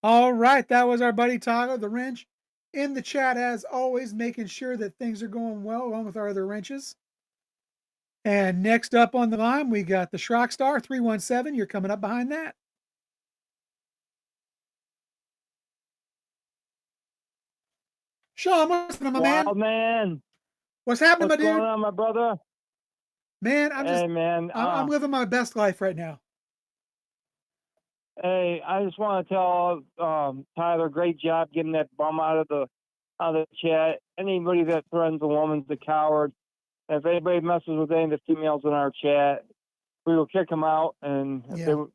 All right, that was our buddy Tyler, the wrench, in the chat as always, making sure that things are going well along with our other wrenches. And next up on the line, we got the Shrock Star 317. You're coming up behind that. Sean, what's happening, my man? Wildman. What's happening, my dude? What's going on, my brother? Man, I'm living my best life right now. Hey, I just want to tell Tyler, great job getting that bum out of the chat. Anybody that threatens a woman's a coward. If anybody messes with any of the females in our chat, we will kick them out. And if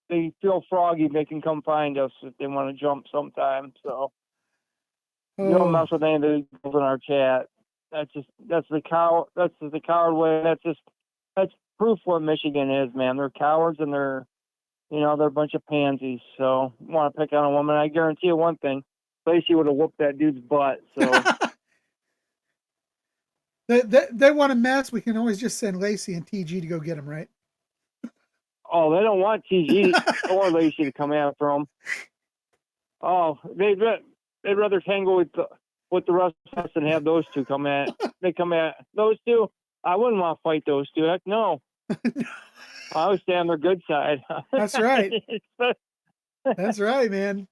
they feel froggy, they can come find us if they want to jump sometime. So you don't mess with any of the girls in our chat. That's the coward way. That's proof what Michigan is, man. They're cowards and they're a bunch of pansies. So you want to pick on a woman, I guarantee you one thing: Lacey would have whooped that dude's butt. So they want to mess. We can always just send Lacey and TG to go get them, right? Oh, they don't want TG or Lacey to come after them. Oh, they'd rather tangle with the rest of us and have those two come at. They come at those two. I wouldn't want to fight those two. Heck no. I would stay on their good side. That's right. That's right, man.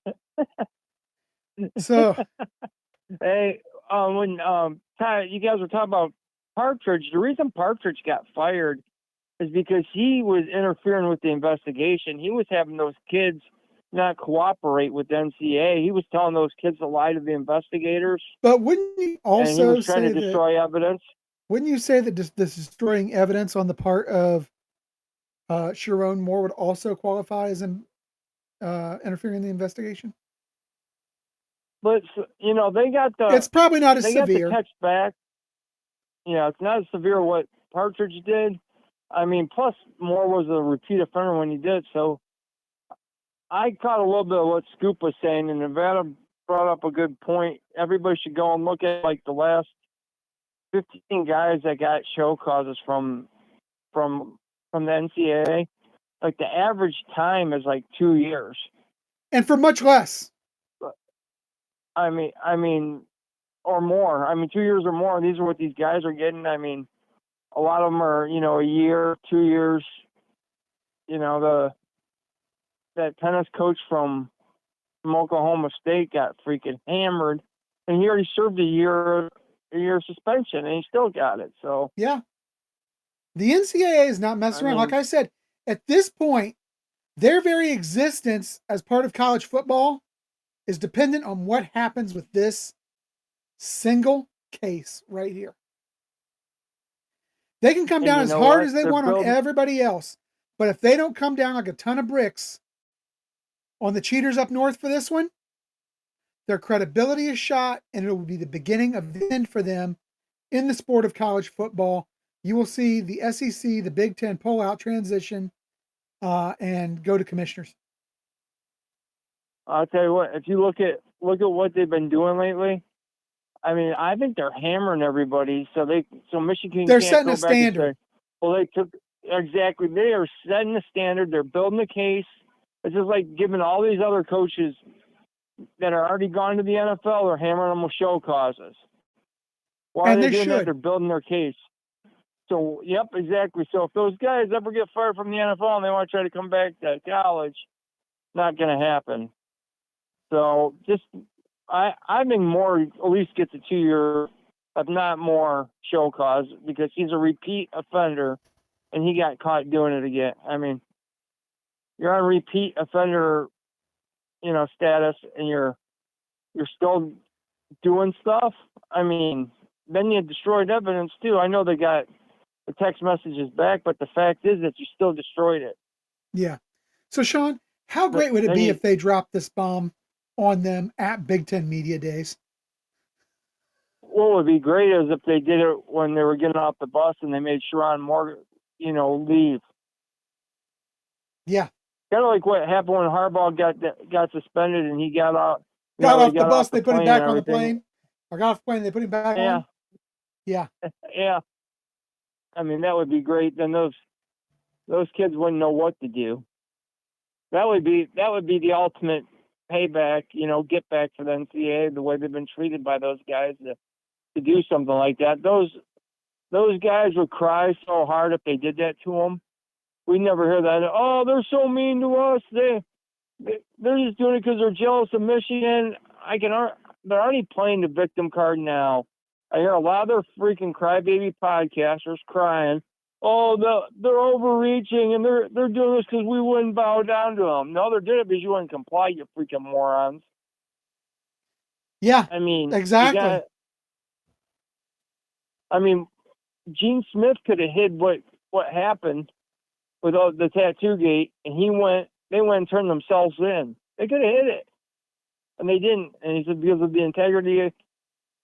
So, hey, when Ty, you guys were talking about Partridge, the reason Partridge got fired is because he was interfering with the investigation. He was having those kids not cooperate with the NCAA. He was telling those kids to lie to the investigators. But wouldn't you also and he was trying to destroy evidence? Wouldn't you say that this destroying evidence on the part of Sharon Moore would also qualify as interfering in the investigation? But they got the. It's probably not as severe. They got the text back. Yeah, it's not as severe what Partridge did. I mean, plus Moore was a repeat offender when he did. So I caught a little bit of what Scoop was saying, and Nevada brought up a good point. Everybody should go and look at like the last 15 guys that got show causes from the NCAA. Like the average time is like 2 years, and for much less. I mean, or more. I mean, 2 years or more. These are what these guys are getting. I mean, a lot of them are, a year, 2 years. That tennis coach from Oklahoma State got freaking hammered, and he already served a year suspension, and he still got it. So yeah, the NCAA is not messing around. Like I said, at this point, their very existence as part of college football is dependent on what happens with this single case right here. They can come down as hard as they want on everybody else, but if they don't come down like a ton of bricks on the cheaters up north for this one, their credibility is shot, and it will be the beginning of the end for them in the sport of college football. You will see the SEC, the Big Ten pull out, transition, and go to commissioners. I'll tell you what, if you look at what they've been doing lately, I mean, I think they're hammering everybody. So Michigan, they're setting a standard. Well, they are setting the standard. They're building the case. It's just like giving all these other coaches that are already gone to the NFL, they're hammering them with show causes. Why are they doing that? They're building their case. So, yep, exactly. So if those guys ever get fired from the NFL and they want to try to come back to college, not going to happen. So I think Moore at least gets a 2-year, if not more, show cause because he's a repeat offender and he got caught doing it again. I mean, you're on repeat offender, status, and you're still doing stuff. I mean, then you destroyed evidence too. I know they got the text messages back, but the fact is that you still destroyed it. Yeah. So Sean, how great would it be if they dropped this bomb on them at Big Ten Media Days. What would be great is if they did it when they were getting off the bus and they made Sharon Moore, leave. Yeah. Kind of like what happened when Harbaugh got suspended and he got out. Got off the bus, off they put him back on the plane. Or got off the plane, they put him back on. Yeah. Yeah. I mean, that would be great. Then those kids wouldn't know what to do. That would be the ultimate payback, get back for the NCAA, the way they've been treated by those guys to do something like that. Those guys would cry so hard if they did that to them. We never hear that. Oh, they're so mean to us. They're just doing it because they're jealous of Michigan. They're already playing the victim card now. I hear a lot of their freaking crybaby podcasters crying. Oh, they're overreaching and they're doing this because we wouldn't bow down to them. No, they did it because you wouldn't comply, you freaking morons. Yeah. I mean, exactly. Gene Smith could have hid what happened with the tattoo gate, and they went and turned themselves in. They could have hid it, and they didn't. And he said because of the integrity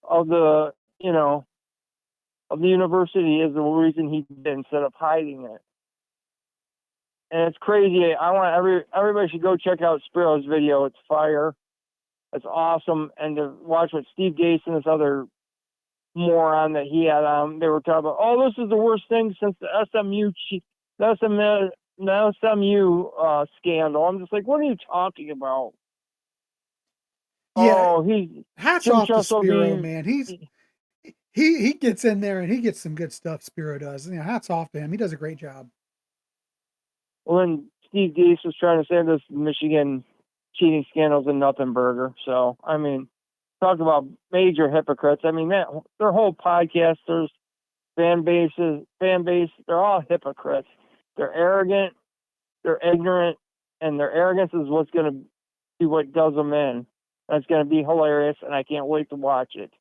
of the of the university is the reason he did instead of hiding it. And it's crazy. I want everybody should go check out Spiro's video. It's fire. It's awesome. And to watch what Steve Gase and this other moron that he had they were talking about, oh, this is the worst thing since the SMU scandal. I'm just like, what are you talking about? Yeah. Oh, hats off to Spiro, man. He gets in there and he gets some good stuff. Spiro does. Hats off to him. He does a great job. Well, then Steve Gase was trying to say this Michigan cheating scandals and nothing burger. So, I mean, talk about major hypocrites. I mean, their whole podcasters, fan base, they're all hypocrites. They're arrogant, they're ignorant, and their arrogance is what's going to be what does them in. That's going to be hilarious, and I can't wait to watch it.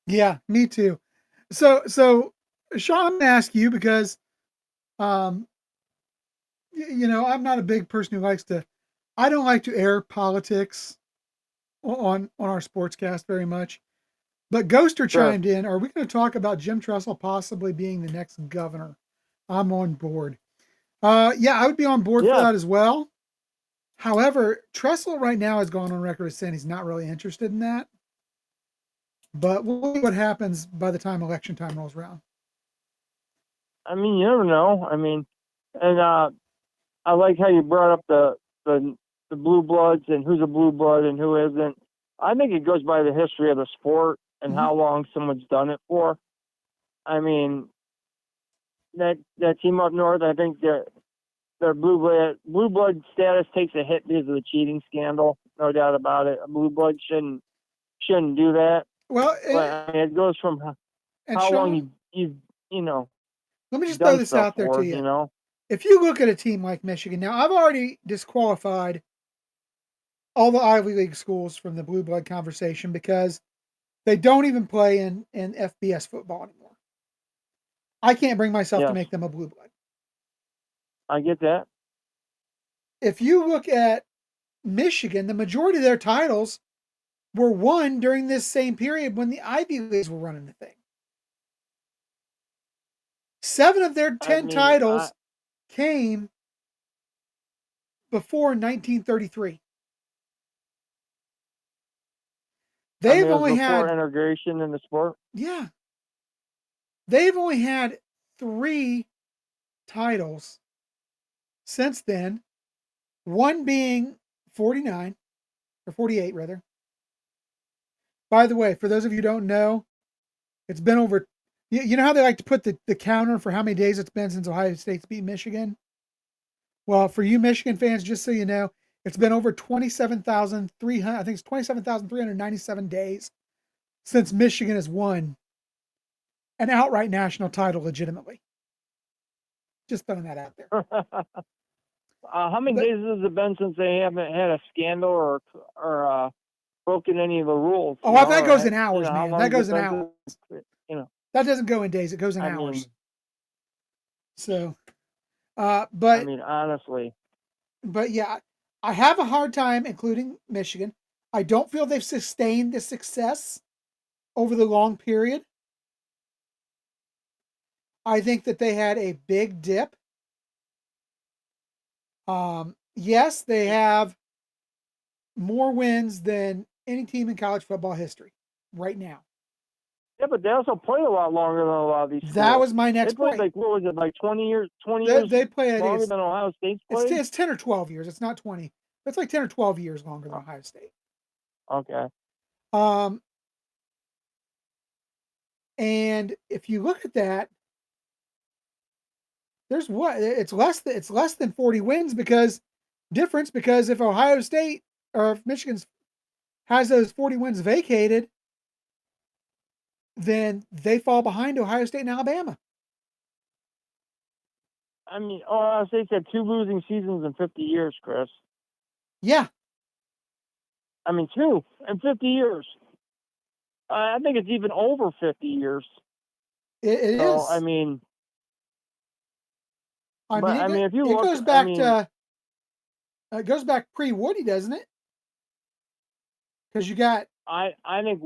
Yeah, me too. So Sean, I'm going to ask you because, I'm not a big person who I don't like to air politics on our sportscast very much. But Ghoster chimed in. Are we going to talk about Jim Tressel possibly being the next governor? I'm on board. Yeah, I would be on board for that as well. However, Tressel right now has gone on record as saying he's not really interested in that. But we'll see what happens by the time election time rolls around. I mean, you never know. I mean, and I like how you brought up the blue bloods and who's a blue blood and who isn't. I think it goes by the history of the sport and how long someone's done it for. I mean, that team up north, I think their blue blood status takes a hit because of the cheating scandal, no doubt about it. A blue blood shouldn't do that. Well, it goes from how long you've let me just throw this out there to you. If you look at a team like Michigan, now I've already disqualified all the Ivy League schools from the blue blood conversation because they don't even play in FBS football anymore. I can't bring myself to make them a blue blood. I get that. If you look at Michigan, the majority of their titles were won during this same period when the Ivy Leagues were running the thing. 7 of their 10 titles came before 1933. They've only had integration in the sport. Yeah. They've only had 3 titles since then. One being 49 or 48 rather. By the way, for those of you who don't know, it's been over. You know how they like to put the counter for how many days it's been since Ohio State's beat Michigan? Well, for you Michigan fans, just so you know, it's been over 27,300. I think it's 27,397 days since Michigan has won an outright national title legitimately. Just throwing that out there. How many days has it been since they haven't had a scandal or broken any of the rules? That goes in hours, man. That goes in hours. That doesn't go in days. It goes in hours. So, but I mean, honestly. But yeah, I have a hard time including Michigan. I don't feel they've sustained the success over the long period. I think that they had a big dip. Yes, they have more wins than any team in college football history right now. Yeah, but they also played a lot longer than a lot of these schools. That was my next They played point. like, what was it, like 20 years? 20 They, years they play, longer than Ohio State's played? It's 10 or 12 years. It's not 20. It's like 10 or 12 years longer than Ohio State. Okay. And if you look at that, there's what it's less than 40 wins because if Ohio State or if Michigan has those 40 wins vacated, then they fall behind Ohio State and Alabama. I mean, Ohio State's had 2 losing seasons in 50 years, Chris. Yeah. I mean, 2 in 50 years. I think it's even over 50 years. It is. I mean, if you look, it goes back pre-Woody, doesn't it? Because you got. I think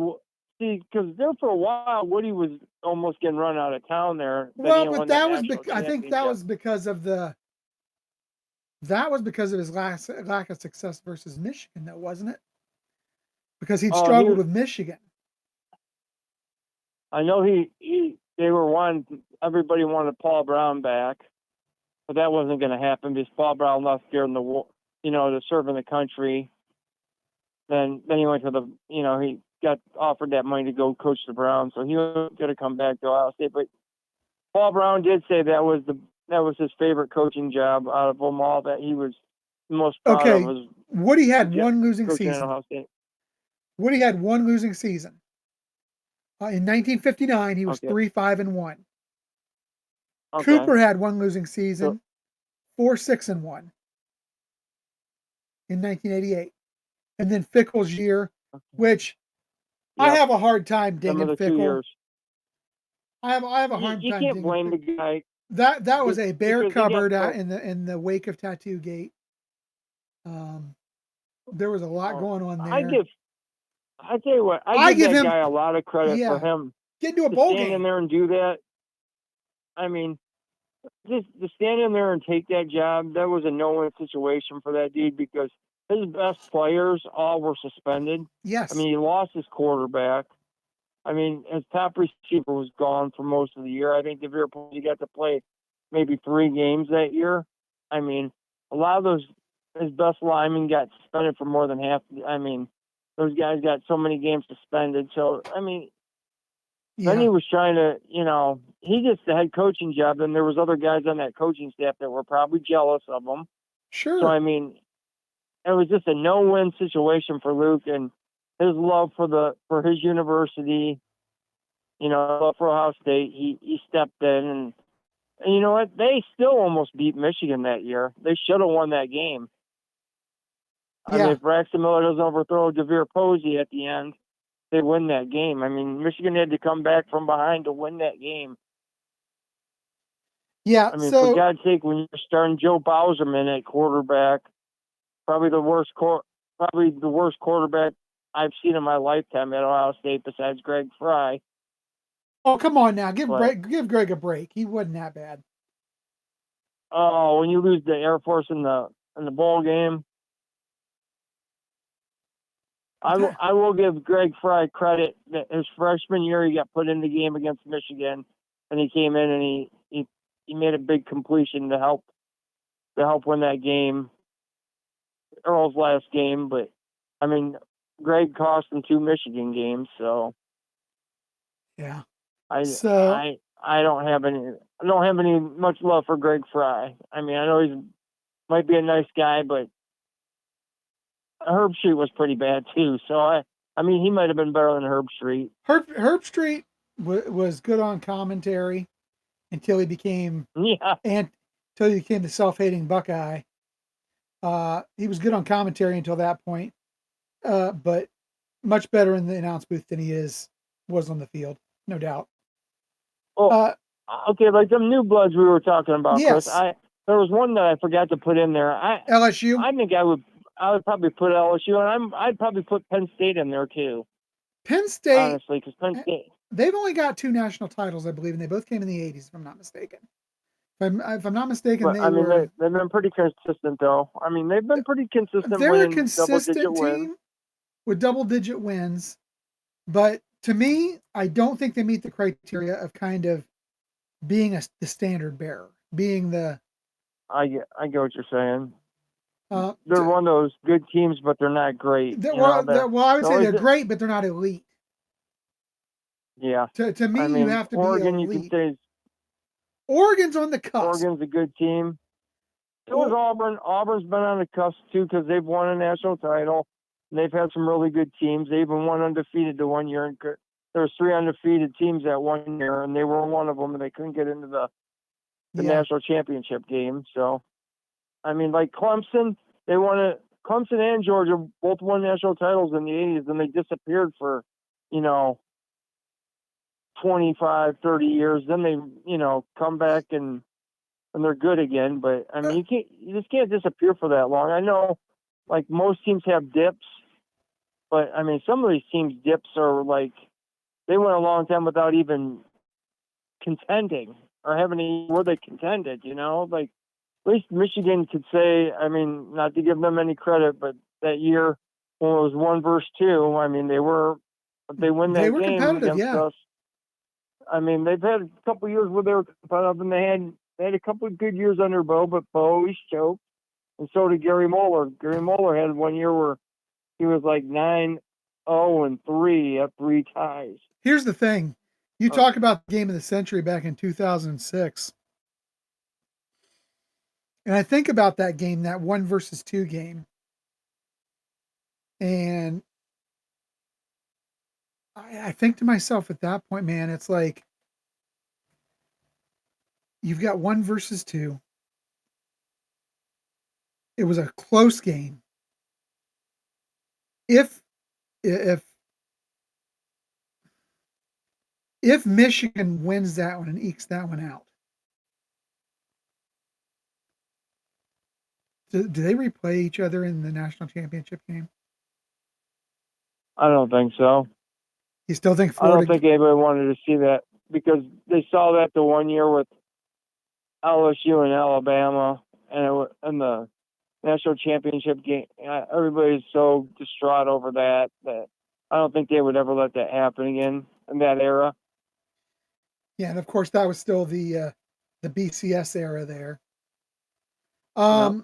because there for a while Woody was almost getting run out of town there. Well, but that was I think that was because of his lack of success versus Michigan, though, wasn't it? Because he'd struggled with Michigan. I know everybody wanted Paul Brown back, but that wasn't going to happen because Paul Brown left during the war, to serve in the country. Then he went to he got offered that money to go coach the Browns, so he was going to come back to Ohio State. But Paul Brown did say that was his favorite coaching job out of them all, that he was most proud of. Was Woody had one losing season. Ohio State. Woody had one losing season. In 1959, he was 3-5-1. Okay. Cooper had one losing season, 4-6-1 in 1988. And then Fickle's year, which I have a hard time dinging Fickle. I have a hard time. You can't blame the guy. That was a bear cupboard in the wake of Tattoo Gate. There was a lot going on there. I tell you what, I give that guy a lot of credit for him. Get into a bowl game. Stand in there and do that. I mean, just to stand in there and take that job, that was a no-win situation for that dude because his best players all were suspended. Yes. I mean, he lost his quarterback. I mean, his top receiver was gone for most of the year. I think DeVere Posey got to play maybe 3 games that year. I mean, a lot of his best linemen got suspended for more than half. I mean, those guys got so many games suspended. So, I mean, then he was trying to, he gets the head coaching job, and there was other guys on that coaching staff that were probably jealous of him. Sure. So, I mean, it was just a no-win situation for Luke, and his love for his university, love for Ohio State, he stepped in, and you know what? They still almost beat Michigan that year. They should have won that game. I mean, if Braxton Miller doesn't overthrow DeVere Posey at the end, they win that game. I mean, Michigan had to come back from behind to win that game. Yeah. I mean, for God's sake, when you're starting Joe Bauserman at quarterback, probably the worst quarterback I've seen in my lifetime at Ohio State besides Greg Fry. Oh, come on now. Give Greg a break. He wasn't that bad. Oh, when you lose the Air Force in the bowl game. I will give Greg Fry credit that his freshman year he got put in the game against Michigan, and he came in and he made a big completion to help win that game, Earl's last game. But I mean, Greg cost him 2 Michigan games, so yeah. I don't have any much love for Greg Fry. I mean, I know he might be a nice guy, but Herb Street was pretty bad too. So I mean, he might have been better than Herb Street. Herb Street was good on commentary until he became the self-hating Buckeye. He was good on commentary until that point, but much better in the announce booth than he was on the field, no doubt. Well, okay, like them new bloods we were talking about, yes. Chris. There was one that I forgot to put in there. LSU. I think I would. I would probably put LSU, and I'd probably put Penn State in there too. Penn State, honestly, because Penn State, they've only got 2 national titles, I believe, and they both came in the '80s, if I'm not mistaken. If I'm not mistaken, but I mean, they've been pretty consistent, though. I mean, they've been pretty consistent. They're a winning consistent double-digit team wins. with double-digit wins, but to me, I don't think they meet the criteria of kind of being the standard bearer, being the. I get what you're saying. They're one of those good teams, but they're not great. Well, I would say they're great, but they're not elite. Yeah. To me, I mean, you have to Oregon, be elite. you can say Oregon's on the cusp. Oregon's a good team. So is Auburn. Auburn's been on the cusp too because they've won a national title. And they've had some really good teams. They even won undefeated the 1 year. And there was 3 undefeated teams that 1 year, and they were one of them, and they couldn't get into the national championship game. So, I mean, like Clemson, Clemson and Georgia both won national titles in the 80s, and they disappeared for, 25, 30 years. Then they, come back and they're good again. But I mean, you just can't disappear for that long. I know, like most teams have dips, but I mean, some of these teams' dips are like they went a long time without even contending or having where they contended. Like at least Michigan could say. I mean, not to give them any credit, but that year when it was 1 versus 2, I mean, they win that game against us. I mean, they've had a couple years where they were competitive, and they had a couple of good years under Bo, but Bo always choked, and so did Gary Moeller. Gary Moeller had 1 year where he was like 9-0-3 at 3 ties. Here's the thing. You talk about the game of the century back in 2006. And I think about that game, that 1 versus 2 game. And I think to myself at that point, man, it's like you've got 1 versus 2. It was a close game. If Michigan wins that one and ekes that one out, do they replay each other in the national championship game? I don't think so. You still think Florida? I don't think anybody wanted to see that because they saw that the 1 year with LSU and Alabama and the national championship game. Everybody's so distraught over that I don't think they would ever let that happen again in that era. Yeah, and of course that was still the BCS era there. So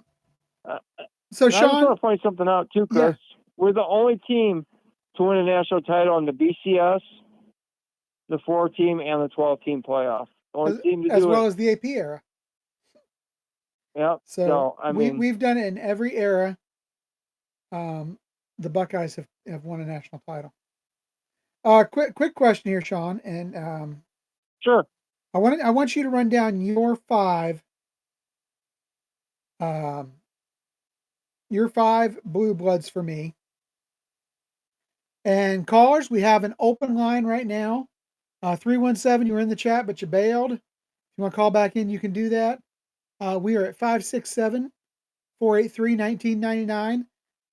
Sean, I just want to point something out too, Chris. Yeah. We're the only team to win a national title in the BCS, the 4-team, and the 12-team playoff. The only team to do as well as the AP era. Yeah. So I mean, we've done it in every era. The Buckeyes have won a national title. Quick question here, Sean, and sure. I want you to run down your 5. Your 5 blue bloods for me. And callers, we have an open line right now. 317, you were in the chat, but you bailed. If you want to call back in, you can do that. We are at 567-483-1999.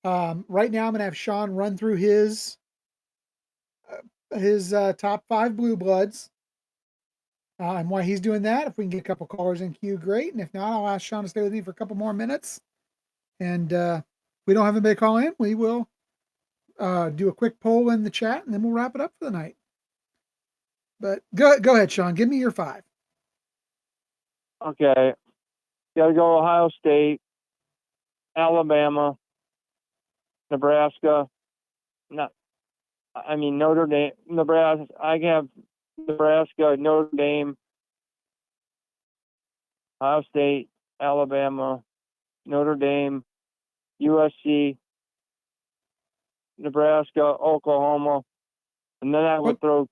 Right now, I'm going to have Sean run through his top 5 blue bloods. And while he's doing that, if we can get a couple callers in queue, great. And if not, I'll ask Sean to stay with me for a couple more minutes. And we don't have anybody call in. We will do a quick poll in the chat, and then we'll wrap it up for the night. But go ahead, Sean. Give me your 5. Okay. Got to go Ohio State, Alabama, Nebraska. Notre Dame, Nebraska. I have Nebraska, Notre Dame, Ohio State, Alabama, Notre Dame, USC, Nebraska, Oklahoma, and then I would throw.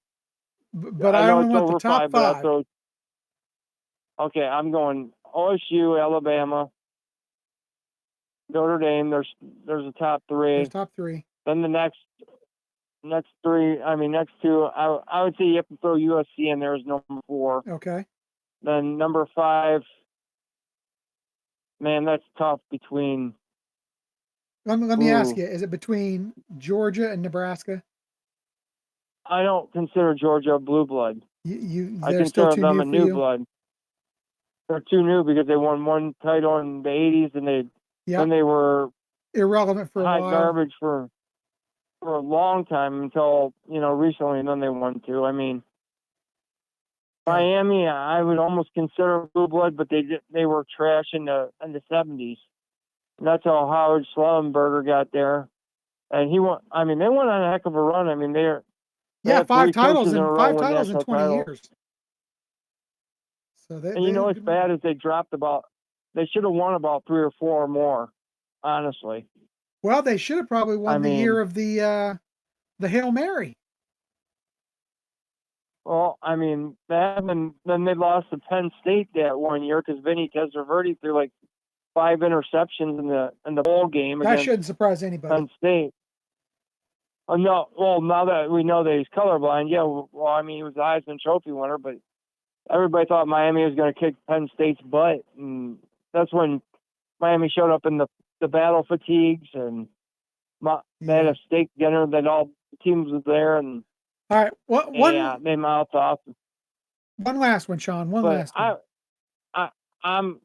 But I only want the top 5. Okay, I'm going OSU, Alabama, Notre Dame. There's a top 3. There's top 3. Then the next 2. I would say you have to throw USC in there as number 4. Okay. Then number 5. Man, that's tough between Let me ask you: is it between Georgia and Nebraska? I don't consider Georgia a blue blood. I They're still consider too them new a for new you. blood. They're too new because they won one title in the '80s, and then they were irrelevant for a hot while. Garbage for a long time until recently, and then they won two. I mean, Miami, I would almost consider blue blood, but they were trash in the '70s. And that's how Howard Schlellenberger got there, and he won. I mean, they went on a heck of a run. I mean, they had 5 titles in in a row, 5 titles in 20 title. years. So and what's bad is they dropped they should have won about 3 or 4 more, honestly. Well, they should have probably won the year of the Hail Mary. Well, I mean, that, and then they lost to Penn State that one year because Vinny Testaverde threw like 5 interceptions in the bowl game. That shouldn't surprise anybody. Penn State. Oh no! Well, now that we know that he's colorblind, yeah. Well, I mean, he was the Heisman Trophy winner, but everybody thought Miami was going to kick Penn State's butt, and that's when Miami showed up in the battle fatigues, and they had a steak dinner that all the teams was there, and all right, they mouthed off. One last one, Sean. Last one. I'm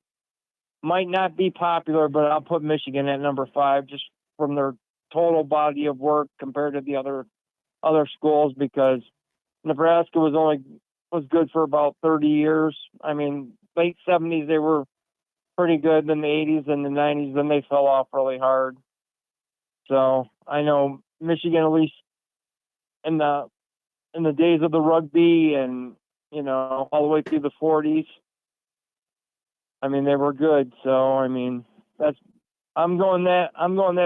might not be popular, but I'll put Michigan at number 5 just from their total body of work compared to the other schools, because Nebraska was good for about 30 years. I mean, late 70s they were pretty good, then the 80s and the 90s, then they fell off really hard. So I know Michigan, at least in the days of the rugby and all the way through the 40s, I mean, they were good. So I mean, I'm going that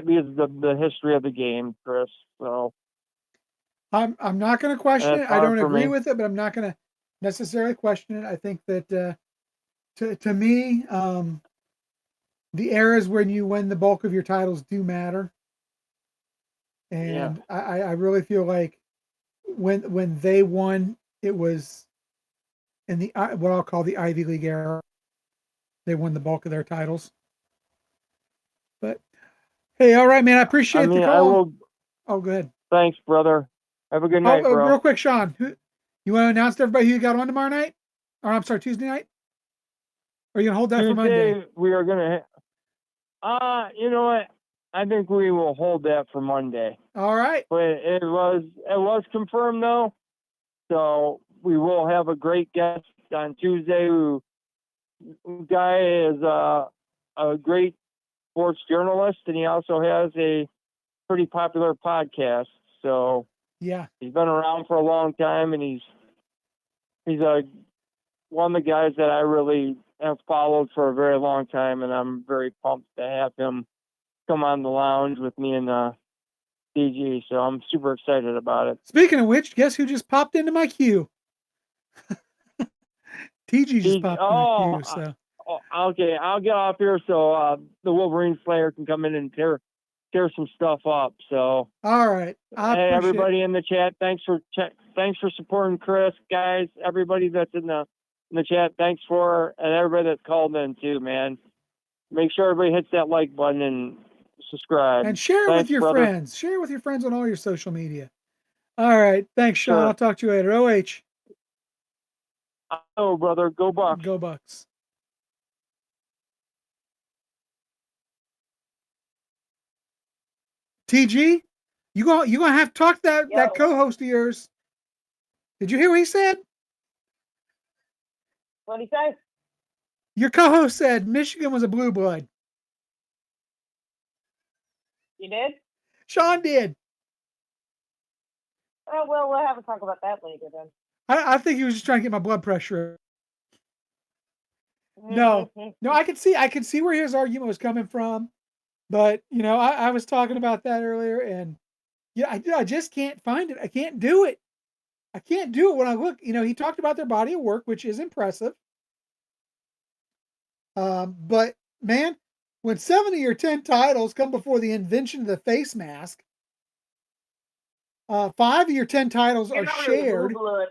because of the history of the game, Chris. So I'm not going to question it. I don't agree with it, but I'm not going to necessarily question it. I think that to me, the eras when you win the bulk of your titles do matter, and I really feel like when they won, it was in the what I'll call the Ivy League era. They won the bulk of their titles. But hey, all right, man. I appreciate the call. Oh, good. Thanks, brother. Have a good night, bro. Real quick, Sean. You want to announce to everybody who you got on tomorrow night? Or I'm sorry, Tuesday night? Or are you gonna hold that for Monday? We are gonna. You know what? I think we will hold that for Monday. All right. But it was confirmed though, so we will have a great guest on Tuesday. Who guy is a great sports journalist, and he also has a pretty popular podcast. So yeah, he's been around for a long time, and he's one of the guys that I really have followed for a very long time, and I'm very pumped to have him come on the lounge with me and DG. So I'm super excited about it. Speaking of which, guess who just popped into my queue? TG just popped in the queue. So okay, I'll get off here so the Wolverine Slayer can come in and tear some stuff up. So all right, hey everybody in the chat, thanks for supporting Chris, guys. Everybody that's in the chat, thanks and everybody that's called in too, man. Make sure everybody hits that like button and subscribe. And share it with your friends. Share it with your friends on all your social media. All right. Thanks, Sean. Sure. I'll talk to you later. OH. Oh, brother. Go Bucks. Go Bucks. TG, you gonna have to talk to that co-host of yours. Did you hear what he said? What'd he say? Your co-host said Michigan was a blue blood. You did? Sean did. Oh, well, we'll have to talk about that later then. I think he was just trying to get my blood pressure. No, I could see where his argument was coming from, but I was talking about that earlier, and I just can't find it. I can't do it. I can't do it when I look. He talked about their body of work, which is impressive. But man, when 7 of your 10 titles come before the invention of the face mask, 5 of your 10 titles are shared. Really blue blood.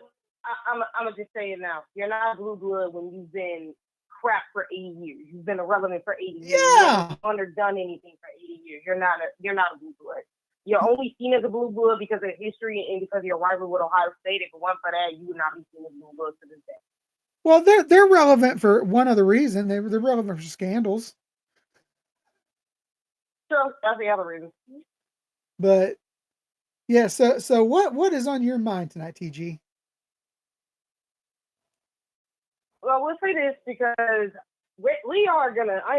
I'm gonna just say it now. You're not blue blood when you've been crap for 80 years. You've been irrelevant for 80 years. Yeah. You haven't done or done anything for 80 years. You're not a blue blood. You're only seen as a blue blood because of history and because of your rivalry with Ohio State. If it weren't for that, you would not be seen as blue blood to this day. Well, they're relevant for one other reason. They're relevant for scandals. So that's the other reason. But yeah, so what is on your mind tonight, TG? Well, we'll say this because I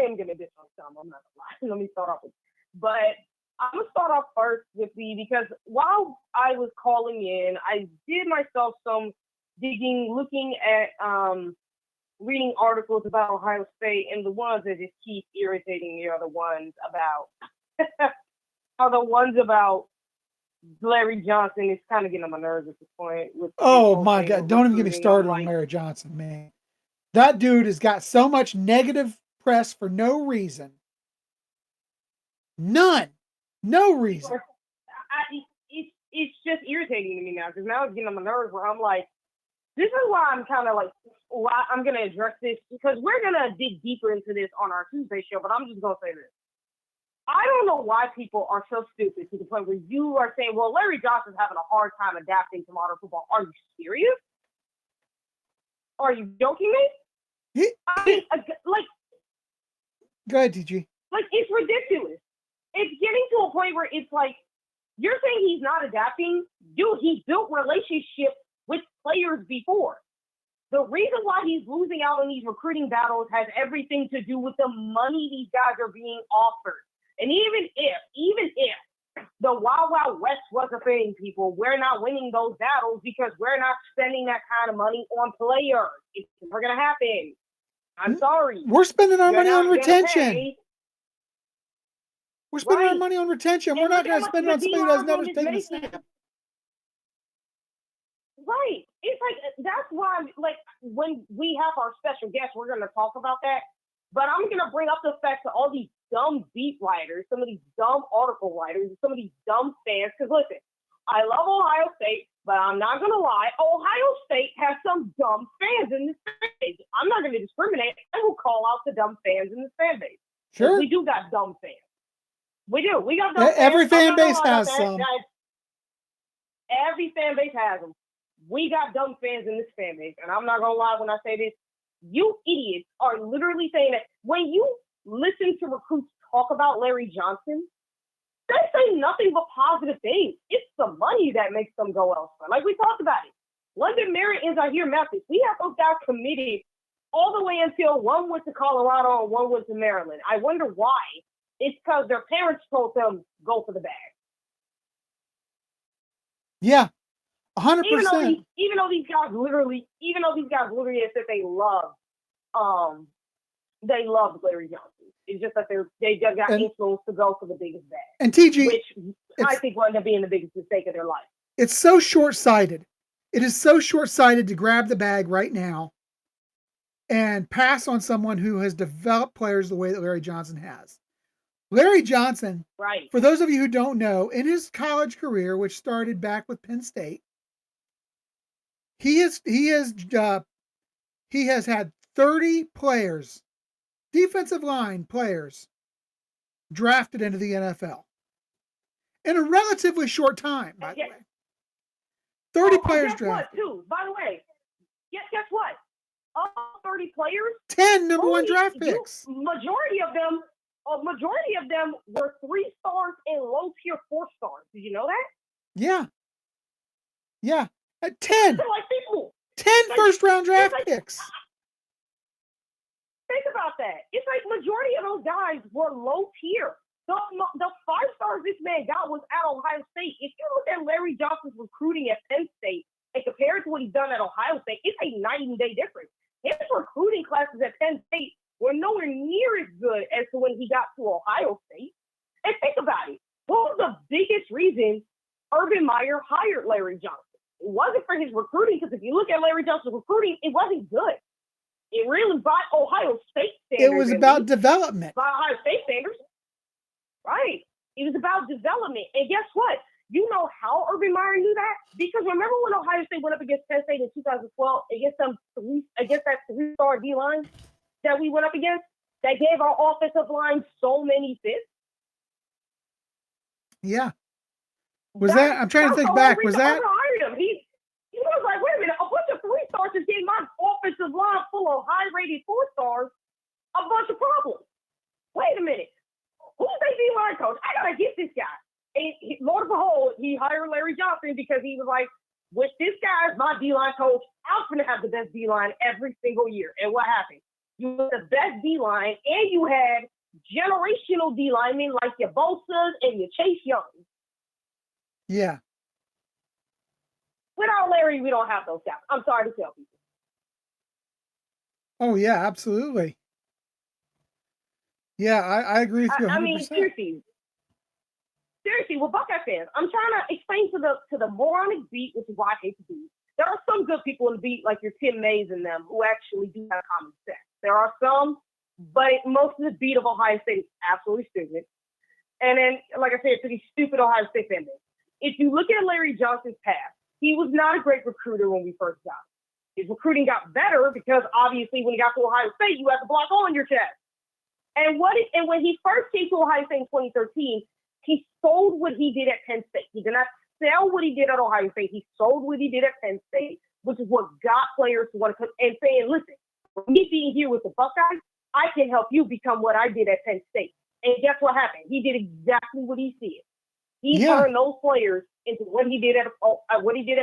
am gonna diss on some. I'm not gonna lie. Let me start off with, but I'm gonna start off first with because while I was calling in, I did myself some digging, looking at reading articles about Ohio State, and the ones that just keep irritating me are the ones about Larry Johnson. Is kind of getting on my nerves at this point. Oh my God! Don't even get me started on Larry Johnson, man. That dude has got so much negative press for no reason. None. No reason. It's just irritating to me now because now it's getting on my nerves where I'm like, this is why I'm kind of like, why I'm going to address this because we're going to dig deeper into this on our Tuesday show, but I'm just going to say this. I don't know why people are so stupid to the point where you are saying, well, Larry Johnson's having a hard time adapting to modern football. Are you serious? Are you joking me? I mean, like, go ahead, TG. Like, it's ridiculous. It's getting to a point where it's like, you're saying he's not adapting? Dude, he's built relationships with players before. The reason why he's losing out on these recruiting battles has everything to do with the money these guys are being offered. And even if the Wild Wild West was a thing, people, we're not winning those battles because we're not spending that kind of money on players. It's never going to happen. I'm sorry. We're spending our money on retention. We're spending our money on retention. We're not going to spend it on somebody that's never taken a snap. Right. It's like, that's why, like, when we have our special guests, we're going to talk about that. But I'm going to bring up the fact that all these dumb beat writers, some of these dumb article writers, some of these dumb fans, because listen, I love Ohio State, but I'm not going to lie. Ohio State has some dumb fans in this fan base. I'm not going to discriminate. I will call out the dumb fans in this fan base. Sure. We do got dumb fans. We do. We got dumb fans. Every fan base has some. Every fan base has them. We got dumb fans in this fan base. And I'm not going to lie when I say this. You idiots are literally saying that when you listen to recruits talk about Larry Johnson, they say nothing but positive things. It's the money that makes them go elsewhere. Like we talked about it. London Merritt and Zahir Mathis, we have those guys committed all the way until one went to Colorado and one went to Maryland. I wonder why. It's because their parents told them, go for the bag. Yeah, 100%. Even though these guys literally have said they love Larry Johnson. It's just that they just got influenced to go for the biggest bag. And TG, which I think will end up being the biggest mistake of their life. It's so short-sighted. It is so short-sighted to grab the bag right now and pass on someone who has developed players the way that Larry Johnson has. Larry Johnson, right? For those of you who don't know, in his college career, which started back with Penn State, he has had 30 players, defensive line players, drafted into the NFL in a relatively short time. By the way, 30 players drafted. Too. By the way, guess what? All 30 players, 10 number one draft picks. Majority of them were 3 stars and low tier 4 stars. Did you know that? Yeah. At 10. So like people, 10 first round draft picks. Think about that. It's like majority of those guys were low tier. The 5 stars this man got was at Ohio State. If you look at Larry Johnson's recruiting at Penn State and compare it to what he's done at Ohio State, it's a night and day difference. His recruiting classes at Penn State were nowhere near as good as to when he got to Ohio State. And think about it. What was the biggest reason Urban Meyer hired Larry Johnson? It wasn't for his recruiting, because if you look at Larry Johnson's recruiting, it wasn't good. It really, by Ohio State standards. It was about development. By Ohio State standards. Right. It was about development. And guess what? You know how Urban Meyer knew that? Because remember when Ohio State went up against Penn State in 2012 against that 3-star D-line? that we went up against that gave our offensive line so many fits? Yeah. I'm trying to think back. Was that? Him. He was like, wait a minute, a bunch of 3-stars just gave my offensive line full of high-rated 4-stars a bunch of problems. Wait a minute. Who's their D-line coach? I got to get this guy. And Lord of behold, he hired Larry Johnson because he was like, with this guy as my D-line coach, I'm going to have the best D-line every single year. And what happened? You had the best D-line, and you had generational D-linemen like your Bosa's and your Chase Young. Yeah. Without Larry, we don't have those guys. I'm sorry to tell people. Oh, yeah, absolutely. Yeah, I agree with you 100%. I mean, seriously, with Buckeye fans, I'm trying to explain to the moronic beat, which is why I hate the beat. There are some good people in the beat, like your Tim Mays and them, who actually do have common sense. There are some, but most of the beat of Ohio State is absolutely stupid. And then, like I said, to these stupid Ohio State fans, if you look at Larry Johnson's past, he was not a great recruiter when we first got him. His recruiting got better because obviously when he got to Ohio State, you had the block on your chest. And when he first came to Ohio State in 2013, he sold what he did at Penn State. He did not sell what he did at Ohio State. He sold what he did at Penn State, which is what got players to want to come and saying, listen, me being here with the Buckeyes, I can help you become what I did at Penn State. And guess what happened? He did exactly what he said. He turned those players into what he did at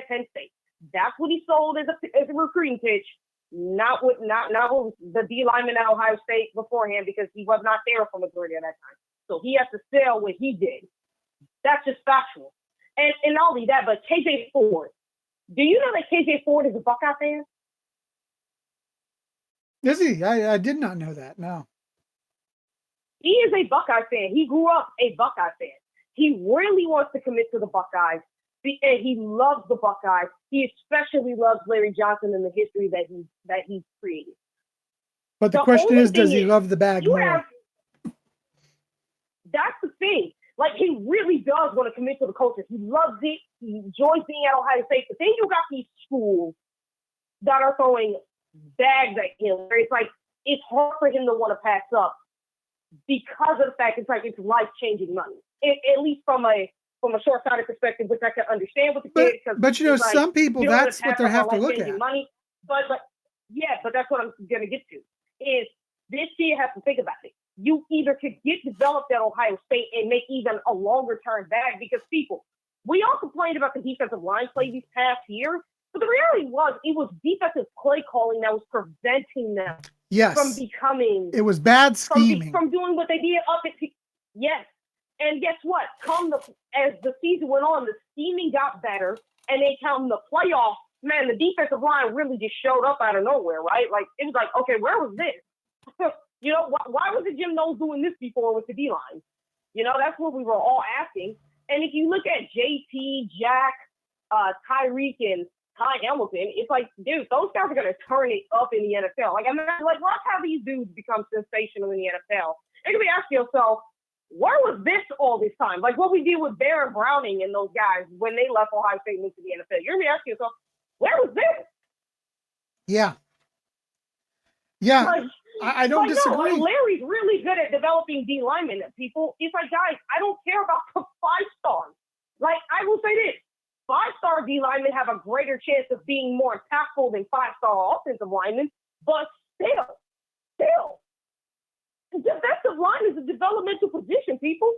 Penn State. That's what he sold as a recruiting pitch. Not what the D lineman at Ohio State beforehand, because he was not there for majority of that time. So he has to sell what he did. That's just factual. And not only that, but KJ Ford. Do you know that KJ Ford is a Buckeye fan? Is he? I did not know that. No. He is a Buckeye fan. He grew up a Buckeye fan. He really wants to commit to the Buckeyes, and he loves the Buckeyes. He especially loves Larry Johnson and the history that he's created. But the question is, does he love the bag more? That's the thing. Like, he really does want to commit to the culture. He loves it. He enjoys being at Ohio State. But then you got these schools that are throwing bags at him, where it's like, it's hard for him to want to pass up because of the fact it's life-changing money. At least from a short-sighted perspective, which I can understand with the kid. But some people, that's what they have to look at. Money. But that's what I'm going to get to, is this kid has to think about it. You either could get developed at Ohio State and make even a longer-term bag, because we all complained about the defensive line play these past years, but the reality was it was defensive play calling that was preventing them from becoming. It was bad scheming. From doing what they did up at. Yes. And guess what? As the season went on, the scheming got better, and they come the playoffs. Man, the defensive line really just showed up out of nowhere, right? Like, it was like, okay, where was this? Why wasn't Jim Knowles doing this before with the D-line? That's what we were all asking. And if you look at JT, Jack, Tyreek, and Ty Hamilton, it's like, dude, those guys are going to turn it up in the NFL. Like, watch how these dudes become sensational in the NFL. And you ask yourself, where was this all this time? Like what we did with Baron Browning and those guys when they left Ohio State and went to the NFL. You're going to be asking yourself, where was this? Yeah. Yeah. I don't disagree. No, Larry's really good at developing D linemen. People, it's like, guys, I don't care about the 5-stars. Like, I will say this: 5-star D linemen have a greater chance of being more impactful than 5-star offensive linemen. But still, defensive line is a developmental position, people.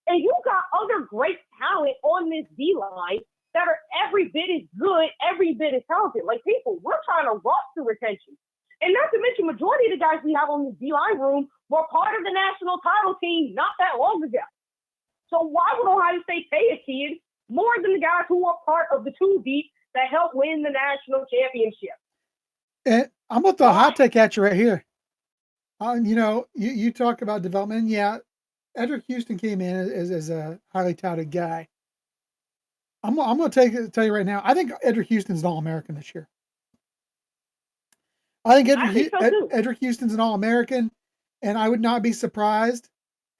And you got other great talent on this D line that are every bit as good, every bit as talented. Like, people, we're trying to roster retention. And not to mention, majority of the guys we have on the D-line room were part of the national title team not that long ago. So why would Ohio State pay a kid more than the guys who were part of the 2 deep that helped win the national championship? And I'm going to throw a hot take at you right here. You talk about development. Yeah, Edric Houston came in as a highly touted guy. I'm going to tell you right now, I think Edric Houston's an All-American this year. I think Edric Houston's an All-American, and I would not be surprised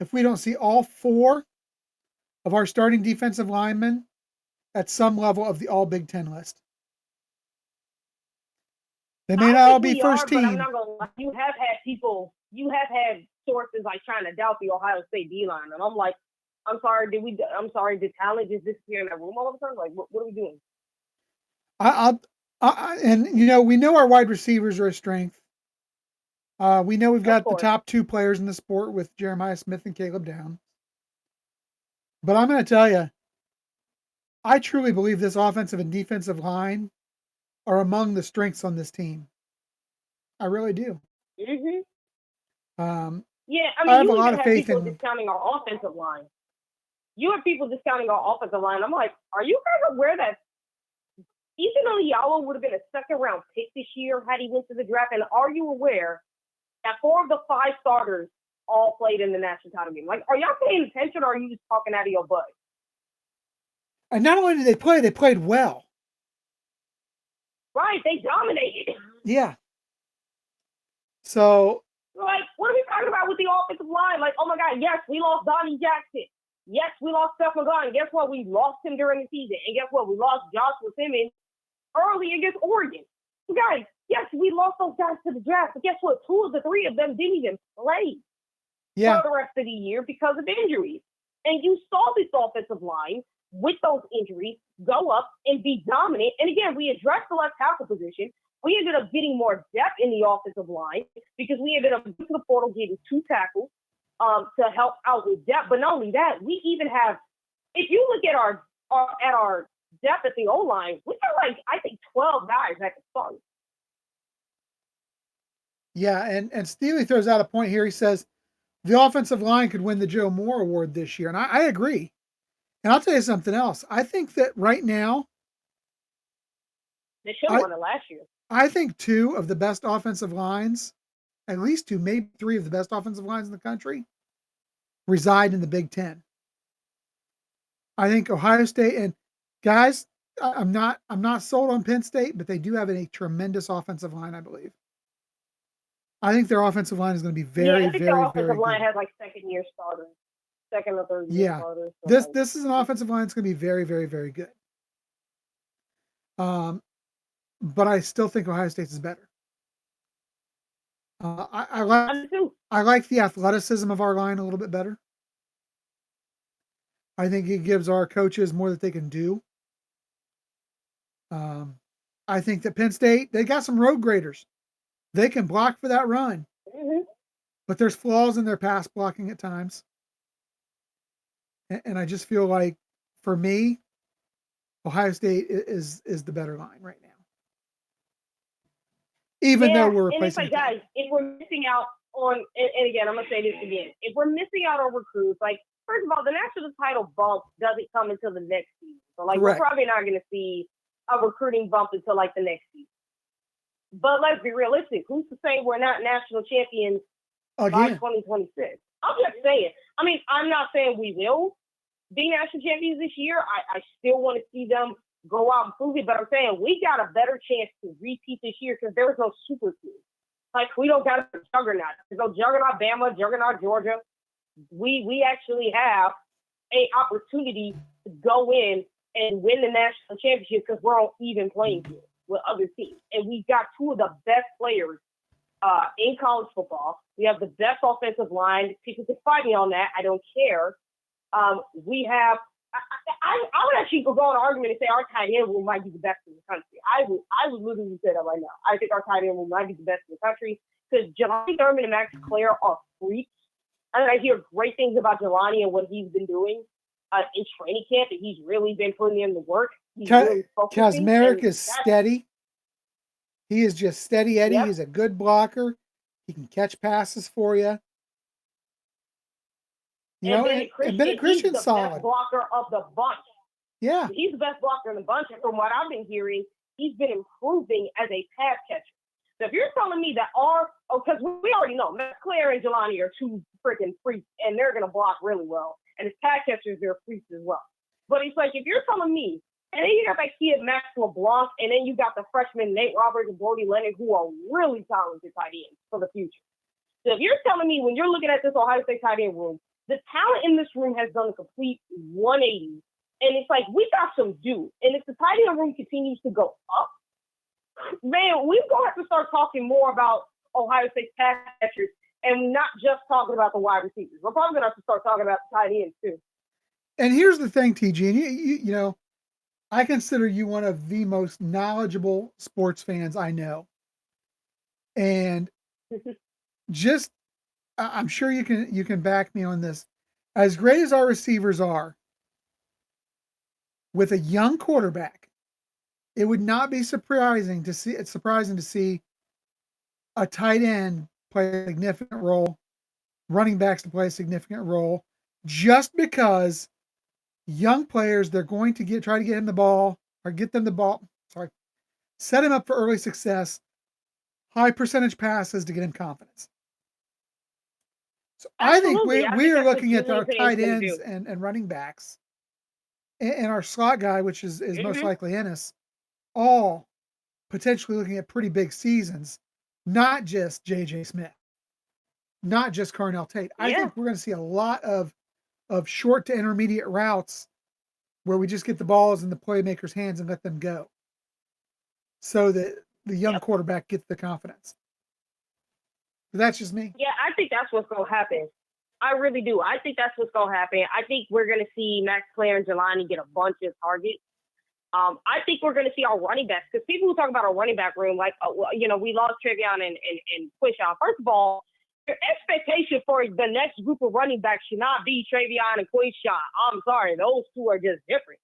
if we don't see all 4 of our starting defensive linemen at some level of the All Big Ten list. They may not all be we first are, team. But I'm not gonna lie. You have had sources like trying to doubt the Ohio State D-line, and I'm like, I'm sorry, did talent just disappear in that room all of a sudden? Like, what are we doing? And we know our wide receivers are a strength. We know we've got the top two players in the sport with Jeremiah Smith and Caleb Downs. But I'm going to tell you, I truly believe this offensive and defensive line are among the strengths on this team. I really do. Mm-hmm. Yeah, I mean, have a lot of faith people in discounting our offensive line. You have people discounting our offensive line. I'm like, are you guys aware that Ethan Alialo would have been a second-round pick this year had he went to the draft? And are you aware that 4 of the 5 starters all played in the national title game? Like, are y'all paying attention, or are you just talking out of your butt? And not only did they play, they played well. Right, they dominated. Yeah. So, like, what are we talking about with the offensive line? Like, oh my God, yes, we lost Donnie Jackson. Yes, we lost Steph McGowan. Guess what? We lost him during the season. And guess what? We lost Joshua Simmons early against Oregon. Guys, yes, we lost those guys to the draft. But guess what? 2 of the 3 of them didn't even play for the rest of the year because of injuries. And you saw this offensive line with those injuries go up and be dominant. And again, we addressed the left tackle position. We ended up getting more depth in the offensive line because we ended up into the portal getting 2 tackles to help out with depth. But not only that, we even have, if you look at our depth at the O-line, we got I think 12 guys that can start. Yeah, and Steely throws out a point here. He says the offensive line could win the Joe Moore Award this year. And I agree. And I'll tell you something else. I think that right now, they should have won it last year. I think 2 of the best offensive lines, at least 2, maybe 3 of the best offensive lines in the country, reside in the Big Ten. I think Ohio State, and guys, I'm not sold on Penn State, but they do have a tremendous offensive line, I believe. I think their offensive line is going to be very, I think very, their offensive very line good. has second-year starters, second or third year starters. So This is an offensive line that's going to be very, very, very good. But I still think Ohio State is better. I like the athleticism of our line a little bit better. I think it gives our coaches more that they can do. I think that Penn State, they got some road graders. They can block for that run. Mm-hmm. But there's flaws in their pass blocking at times. And I just feel like, for me, Ohio State is the better line right now. Even though we're replacing. And it's guys, if we're missing out on, and again, I'm going to say this again, if we're missing out on recruits, first of all, the national title bump doesn't come until the next season. So, we're probably not going to see a recruiting bump until, the next season. But let's be realistic. Who's to say we're not national champions by 2026? I'm just saying. I mean, I'm not saying we will be national champions this year. I still want to see them go out and prove it. But I'm saying we got a better chance to repeat this year because there was no super team. We don't got a juggernaut. There's no juggernaut Bama, juggernaut Georgia. We actually have an opportunity to go in and win the national championship because we're on even playing field with other teams. And we've got 2 of the best players in college football. We have the best offensive line. People can fight me on that. I don't care. We have I would actually go on an argument and say our tight end room might be the best in the country. I would literally say that right now. I think our tight end room might be the best in the country because Jelani Thurman and Max Clare are freaks. I mean, I hear great things about Jelani and what he's been doing in training camp, and he's really been putting in the work. Kazmarek is steady. He is just steady Eddie. Yep. He's a good blocker. He can catch passes for you. And Bennett Christian's solid. Best blocker of the bunch. Yeah. He's the best blocker in the bunch. And from what I've been hearing, he's been improving as a pass catcher. So if you're telling me that because we already know Matt Clare and Jelani are 2 freaking freaks, and they're going to block really well. And as pass catchers, they're freaks as well. But it's if you're telling me, and then you got that kid Max LeBlanc, and then you got the freshman Nate Roberts and Brody Leonard, who are really talented tight ends for the future. So if you're telling me when you're looking at this Ohio State tight end room, the talent in this room has done a complete 180. And it's we got some due. And if the tight end room continues to go up, Man, we're going to have to start talking more about Ohio State pass catchers and not just talking about the wide receivers. We're probably going to have to start talking about the tight ends, too. And here's the thing, TG, and you know, I consider you one of the most knowledgeable sports fans I know. And just, I'm sure you can back me on this. As great as our receivers are, with a young quarterback, it would not be surprising to see a tight end play a significant role, running backs to play a significant role, just because young players, they're going to try to get him the ball or get them the ball. Sorry, set him up for early success, high percentage passes to get him confidence. So Absolutely. I think we are looking at Julian our Payne's tight gonna ends do. and running backs and our slot guy, which is most likely Ennis, all potentially looking at pretty big seasons, not just JJ Smith, not just Carnell Tate. I think we're going to see a lot of short to intermediate routes where we just get the balls in the playmakers' hands and let them go, so that the young quarterback gets the confidence. But that's just me. Yeah, I think that's what's going to happen. I really do. I think that's what's going to happen. I think we're going to see Max Clare and Jelani get a bunch of targets. I think we're going to see our running backs, because people who talk about our running back room, like, we lost Trevion and Quishon. First of all, your expectation for the next group of running backs should not be Trevion and Quishon. I'm sorry. Those two are just different.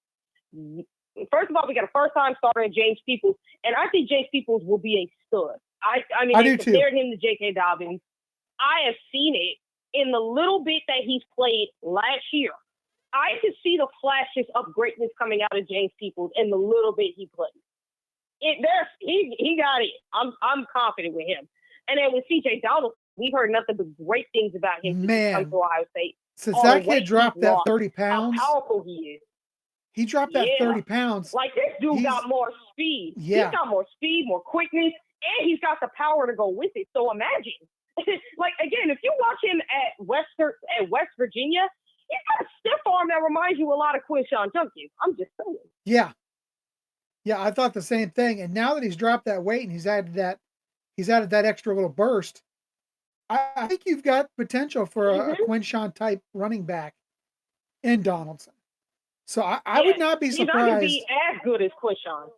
First of all, we got a first-time starter in James Peoples, and I think James Peoples will be a stud. I mean, they compared him to J.K. Dobbins. I have seen it in the little bit that he's played last year. I could see the flashes of greatness coming out of James Peoples in the little bit he played. He got it. I'm confident with him. And then with C.J. Donald, we've heard nothing but great things about him since he come to Ohio State. Since that kid dropped that 30 pounds, how powerful he is. He dropped that 30 pounds. Like, this dude got more speed. Yeah. He's got more speed, more quickness, and he's got the power to go with it. So imagine. Like, again, if you watch him at West Virginia, he's got a stiff arm that reminds you a lot of Quishon Judkins. I'm just saying. Yeah. Yeah, I thought the same thing. And now that he's dropped that weight and he's added that extra little burst, I think you've got potential for a Quishon type running back in Donaldson. So I would not be surprised. He's not going to be as good as Quishon.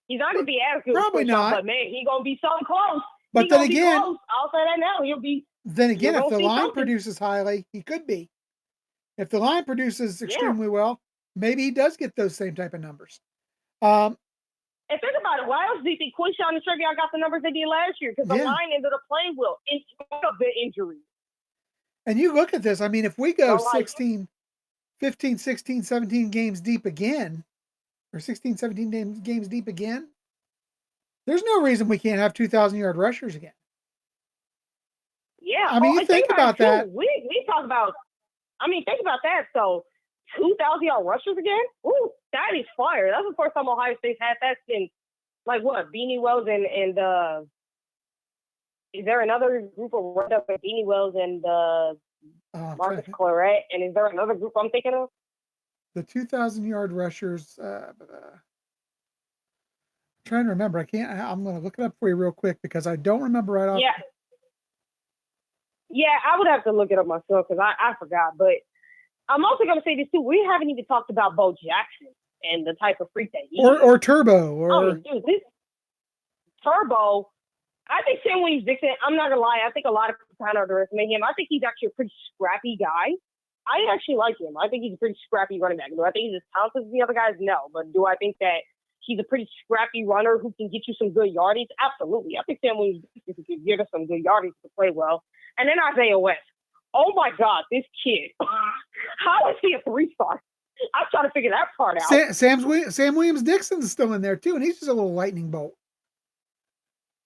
He's not going to be as good Probably as Quishon, not. but man, he's going to be something close. But then again, I'll say that now. He'll be. Then again, if the line produces highly, he could be. If the line produces extremely well, maybe he does get those same type of numbers. And think about it. Why else do you think Quishon and Trevion got the numbers they did last year? Because the line ended up playing well in spite of the injury. And you look at this. I mean, if we go 15, 16, 17 games deep again, or 16, 17 games deep again, there's no reason we can't have 2,000-yard rushers again. Yeah. I mean, you think about that. We talk about, think about that. So 2,000-yard rushers again? Ooh, that is fire. That's the first time Ohio State's had that since, like, what, Beanie Wells and is there another group of running with Beanie Wells and Marcus Claret? And is there another group I'm thinking of? The 2,000-yard rushers. Trying to remember. I'm going to look it up for you real quick because I don't remember right off. Yeah, I would have to look it up myself because I forgot. But I'm also going to say this too. We haven't even talked about Bo Jackson and the type of freak that he is. Or Turbo. Dude, this Turbo. I think Sam Williams-Dixon, I'm not going to lie, I think a lot of people kind of underestimate him. I think he's actually a pretty scrappy guy. I actually like him. I think he's a pretty scrappy running back. Do I think he's as talented as the other guys? No. But do I think that he's a pretty scrappy runner who can get you some good yardage? Absolutely. I think Sam Williams-Dixon can get us some good yardage to play well. And then Isaiah West. Oh, my God, this kid. How is he a 3-star? I'm trying to figure that part out. Sam Williams-Dixon's still in there, too, and he's just a little lightning bolt.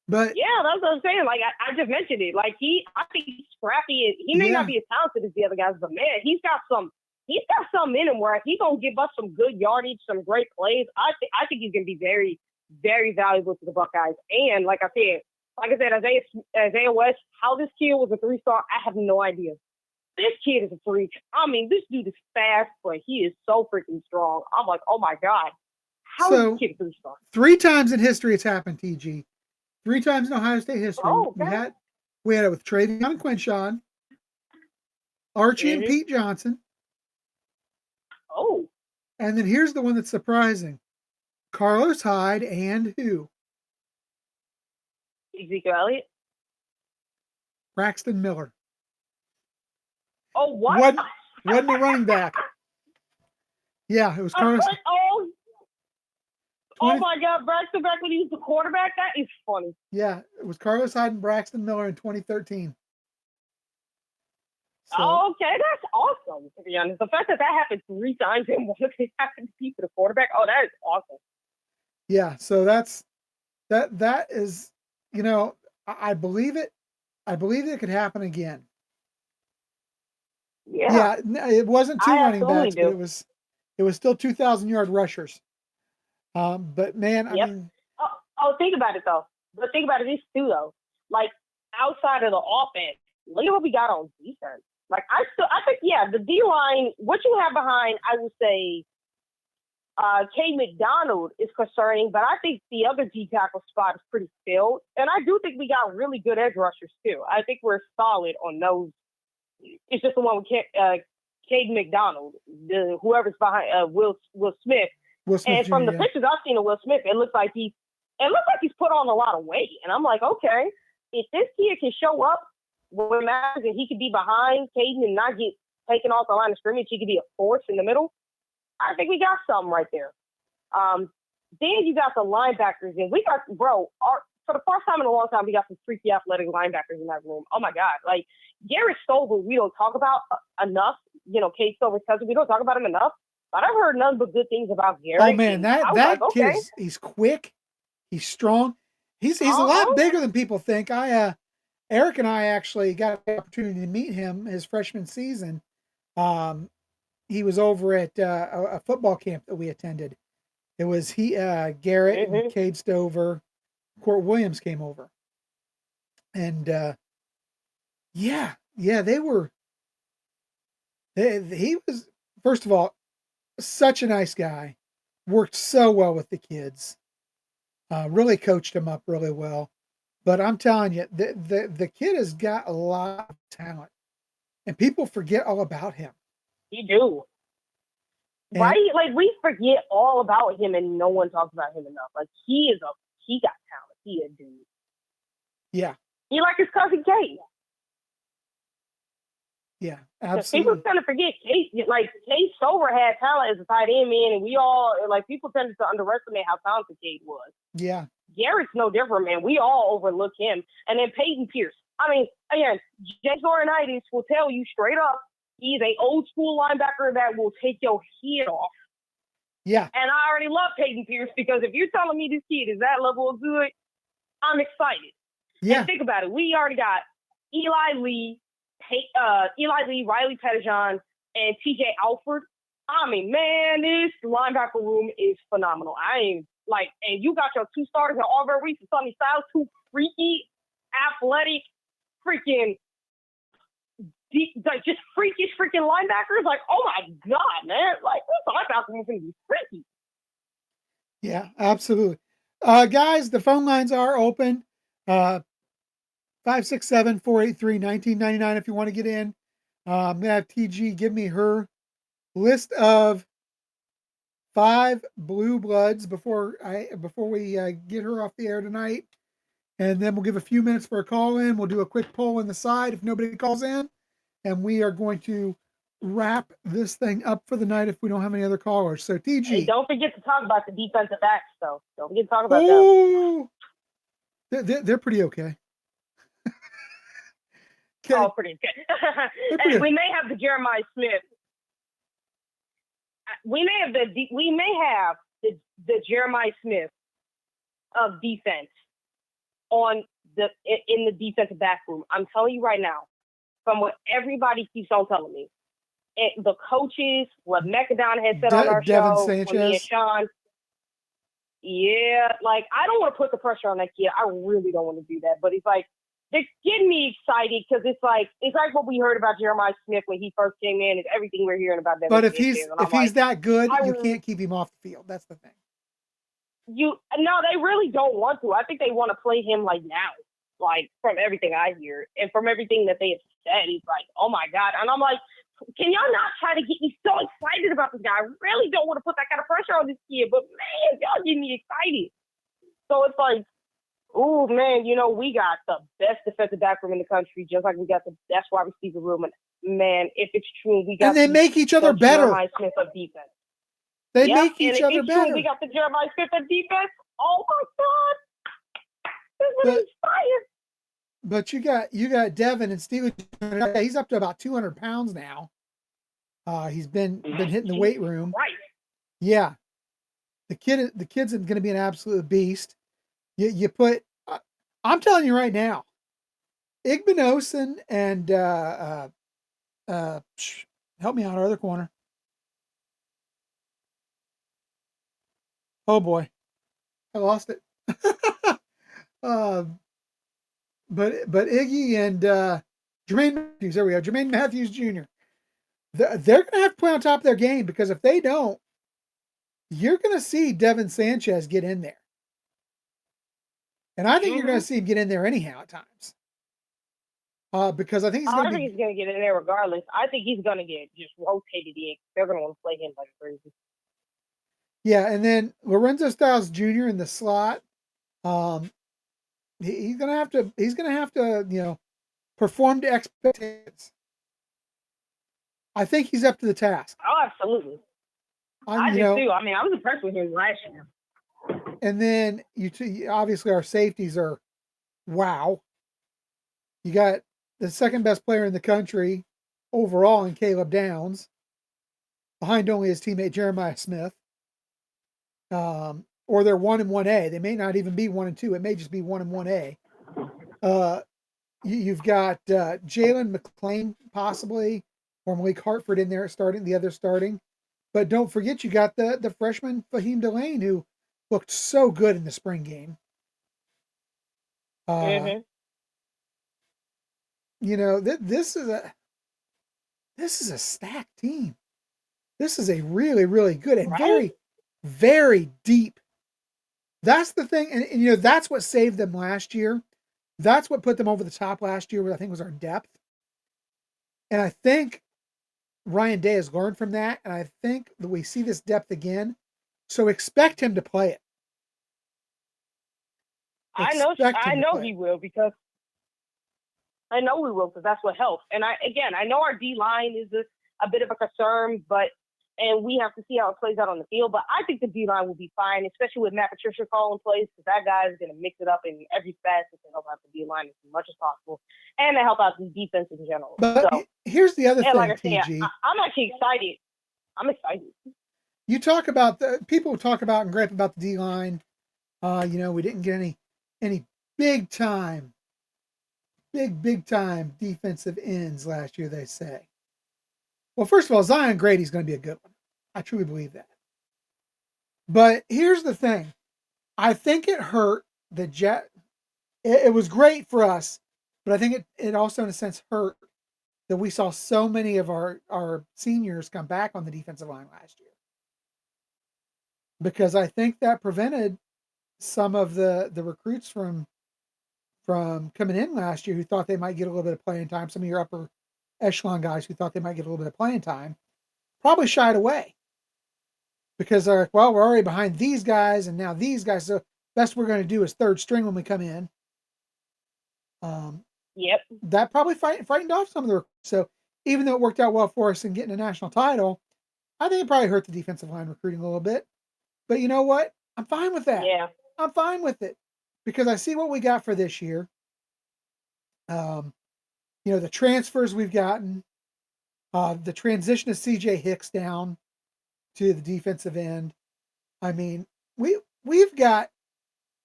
But yeah, that's what I'm saying. Like, I just mentioned it. Like, I think he's scrappy. He may not be as talented as the other guys, but man, he's got something in him where he's gonna give us some good yardage, some great plays. I think he's gonna be very, very valuable to the Buckeyes. And like I said, Isaiah West, how this kid was a 3-star, I have no idea. This kid is a freak. I mean, this dude is fast, but he is so freaking strong. I'm like, oh my God. How is So this kid a 3-star? 3 times in history it's happened, TG. 3 times in Ohio State history. Oh, okay. We had it with Travion and Quinshawn, Archie and Mhm. Pete Johnson. Oh, And then here's the one that's surprising. Carlos Hyde and who? Ezekiel Elliott. Braxton Miller. Oh, what? Wasn't a running back. Yeah, it was Carlos. Oh my God, Braxton back when he was the quarterback? That is funny. Yeah, it was Carlos Hyde and Braxton Miller in 2013. So, Okay, that's awesome, to be honest. The fact that happened 3 times and one of it happened to be for the quarterback, that is awesome. yeah, so that is, I believe it. I believe it could happen again. Yeah. It wasn't 2 running backs, do. but it was still 2,000-yard rushers. But man, Yep. I mean, think about it though. But think about it this too though. Like outside of the offense, look at what we got on defense. Like I think the D line, what you have behind, I would say, K. McDonald is concerning, but I think the other D tackle spot is pretty filled, and I do think we got really good edge rushers too. I think we're solid on those. It's just the one with K. McDonald, whoever's behind Will Smith. Will Smith And from the pictures I've seen of Will Smith, it looks like he's put on a lot of weight. And I'm like, okay, if this kid can show up when it matters and he could be behind Caden and not get taken off the line of scrimmage, he could be a force in the middle, I think we got something right there. Then you got the linebackers, and we got, for the first time in a long time, we got some freaky athletic linebackers in that room. Oh my God. Like Garrett Stover, we don't talk about enough. Kate Stover's cousin, we don't talk about him enough. But I've heard none but good things about Garrett. Oh man, that kid he's quick, he's strong, he's a lot bigger than people think. Eric and I actually got the opportunity to meet him his freshman season. He was over at a football camp that we attended. It was Garrett and Cade Stover, Court Williams came over, and they were. He was, first of all, such a nice guy, worked so well with the kids, really coached them up really well. But I'm telling you, the kid has got a lot of talent, and people forget all about him. He do. Right? Like we forget all about him, and no one talks about him enough. Like he got talent. He a dude. Yeah. He like his cousin Kate. Yeah, absolutely. People tend to forget Kate Stover had talent as a tight end, man, and we all people tended to underestimate how talented Kate was. Yeah. Garrett's no different, man. We all overlook him. And then Peyton Pierce. I mean, again, James Laurinaitis will tell you straight up, he's an old school linebacker that will take your head off. Yeah. And I already love Peyton Pierce because if you're telling me this kid is that level of good, I'm excited. Yeah. And think about it. We already got Eli Lee, Riley Pettijohn, and TJ Alford. I mean, man, this linebacker room is phenomenal. And you got your 2 starters in Auburn Reese and Sonny Styles, 2 freaky, athletic, freaking, just freakish freaking linebackers. Like, oh my God, man. Like, this linebacker room is going to be freaky. Yeah, absolutely. Guys, the phone lines are open. 567-483-1999 if you want to get in. I'm going to have TG give me her list of 5 blue bloods before we get her off the air tonight. And then we'll give a few minutes for a call in. We'll do a quick poll on the side if nobody calls in. And we are going to wrap this thing up for the night if we don't have any other callers. So TG. Hey, don't forget to talk about the defensive backs, though. Don't forget to talk about them. They're pretty okay. Okay. Oh, pretty good. And we may have the Jeremiah Smith. We may have the Jeremiah Smith of defense in the defensive back room. I'm telling you right now, from what everybody keeps on telling me, the coaches, what Mecadon had said on our Devin show, Sanchez. me and Sean. Yeah, like I don't want to put the pressure on that kid. I really don't want to do that. But it's like they're getting me excited because it's like what we heard about Jeremiah Smith when he first came in. It's everything we're hearing about. But if he's that good, you can't keep him off the field. That's the thing. No, they really don't want to. I think they want to play him like now, like from everything I hear and from everything that they have said. He's like, oh my God. And I'm like, can y'all not try to get me so excited about this guy? I really don't want to put that kind of pressure on this kid, but man, y'all get me excited. So it's like, oh man, we got the best defensive back room in the country, just like we got the best wide receiver room. And man, if it's true, we got and they make each other better. Jeremiah Smith of defense. They make each other better. True, we got the Jeremiah Smith of defense. Oh my God, this is fire. But you got Devin and Steelers. He's up to about 200 pounds now. He's been hitting the weight room. Right. Yeah, the kid's going to be an absolute beast. You put. I'm telling you right now, Igbinosun and help me out, our other corner. Oh boy, I lost it. But Iggy and Jermaine Matthews, there we go. Jermaine Matthews Jr. They're going to have to play on top of their game, because if they don't, you're going to see Devin Sanchez get in there. And I think you're going to see him get in there anyhow at times. Because I think he's going to he's going to get in there regardless. I think he's going to get just rotated in. They're going to want to play him like crazy. Yeah, and then Lorenzo Styles Jr. in the slot. He's gonna have to perform to expectations. I think he's up to the task. Oh, absolutely. I do too. I mean, I was impressed with him last year. And then obviously our safeties are wow. You got the second best player in the country overall in Caleb Downs, behind only his teammate Jeremiah Smith. Or they're 1 and 1A. They may not even be 1 and 2. It may just be 1 and 1A. You've got Jalen McClain possibly, or Malik Hartford in there starting, the other starting. But don't forget, you got the freshman Fahim Delane, who looked so good in the spring game. This is a stacked team. This is a really, really good and very, very deep. That's the thing, and that's what saved them last year. That's what put them over the top last year, I think, was our depth. And I think Ryan Day has learned from that, and I think that we see this depth again. So expect him to play it. I know he will, because I know we will, because that's what helps. And I know our D line is a bit of a concern, and we have to see how it plays out on the field. But I think the D-line will be fine, especially with Matt Patricia calling plays, because that guy is going to mix it up in every facet to help out the D-line as much as possible, and to help out the defense in general. But here's the other thing, like I TG. said, I'm actually excited. I'm excited. You talk about people talk about and gripe about the D-line. We didn't get any big time defensive ends last year, they say. Well, first of all, Zion Grady's going to be a good one. I truly believe that. But here's the thing. I think it hurt the Jet. It was great for us, but I think it also, in a sense, hurt that we saw so many of our seniors come back on the defensive line last year. Because I think that prevented some of the recruits from coming in last year who thought they might get a little bit of playing time. Some of your upper echelon guys who thought they might get a little bit of playing time probably shied away, because they're like, well, we're already behind these guys, and now these guys, so best we're going to do is third string when we come in. Yep. That probably frightened off some of the recruits. So even though it worked out well for us in getting a national title, I think it probably hurt the defensive line recruiting a little bit. But you know what? I'm fine with that. Yeah. I'm fine with it, because I see what we got for this year. The transfers we've gotten, the transition of CJ Hicks down to the defensive end. I mean, we've got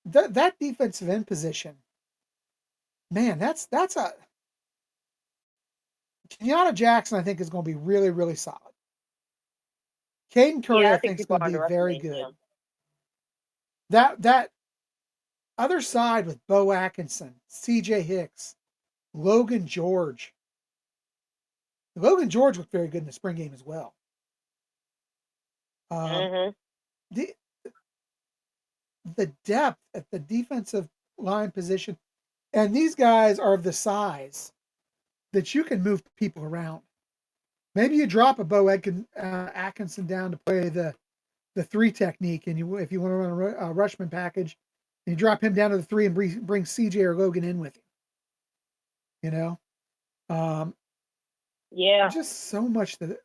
that defensive end position. Man, that's a Kenyatta Jackson, I think, is going to be really, really solid. Caden Curry, I think is going to be very good. Him. That other side with Bo Atkinson, CJ Hicks, Logan George. Logan George looked very good in the spring game as well. the depth at the defensive line position. And these guys are of the size that you can move people around. Maybe you drop a Bo Atkinson down to play the 3 technique, and if you want to run a Rushman package, and you drop him down to the 3 and bring CJ or Logan in with you. Yeah. Just so much that,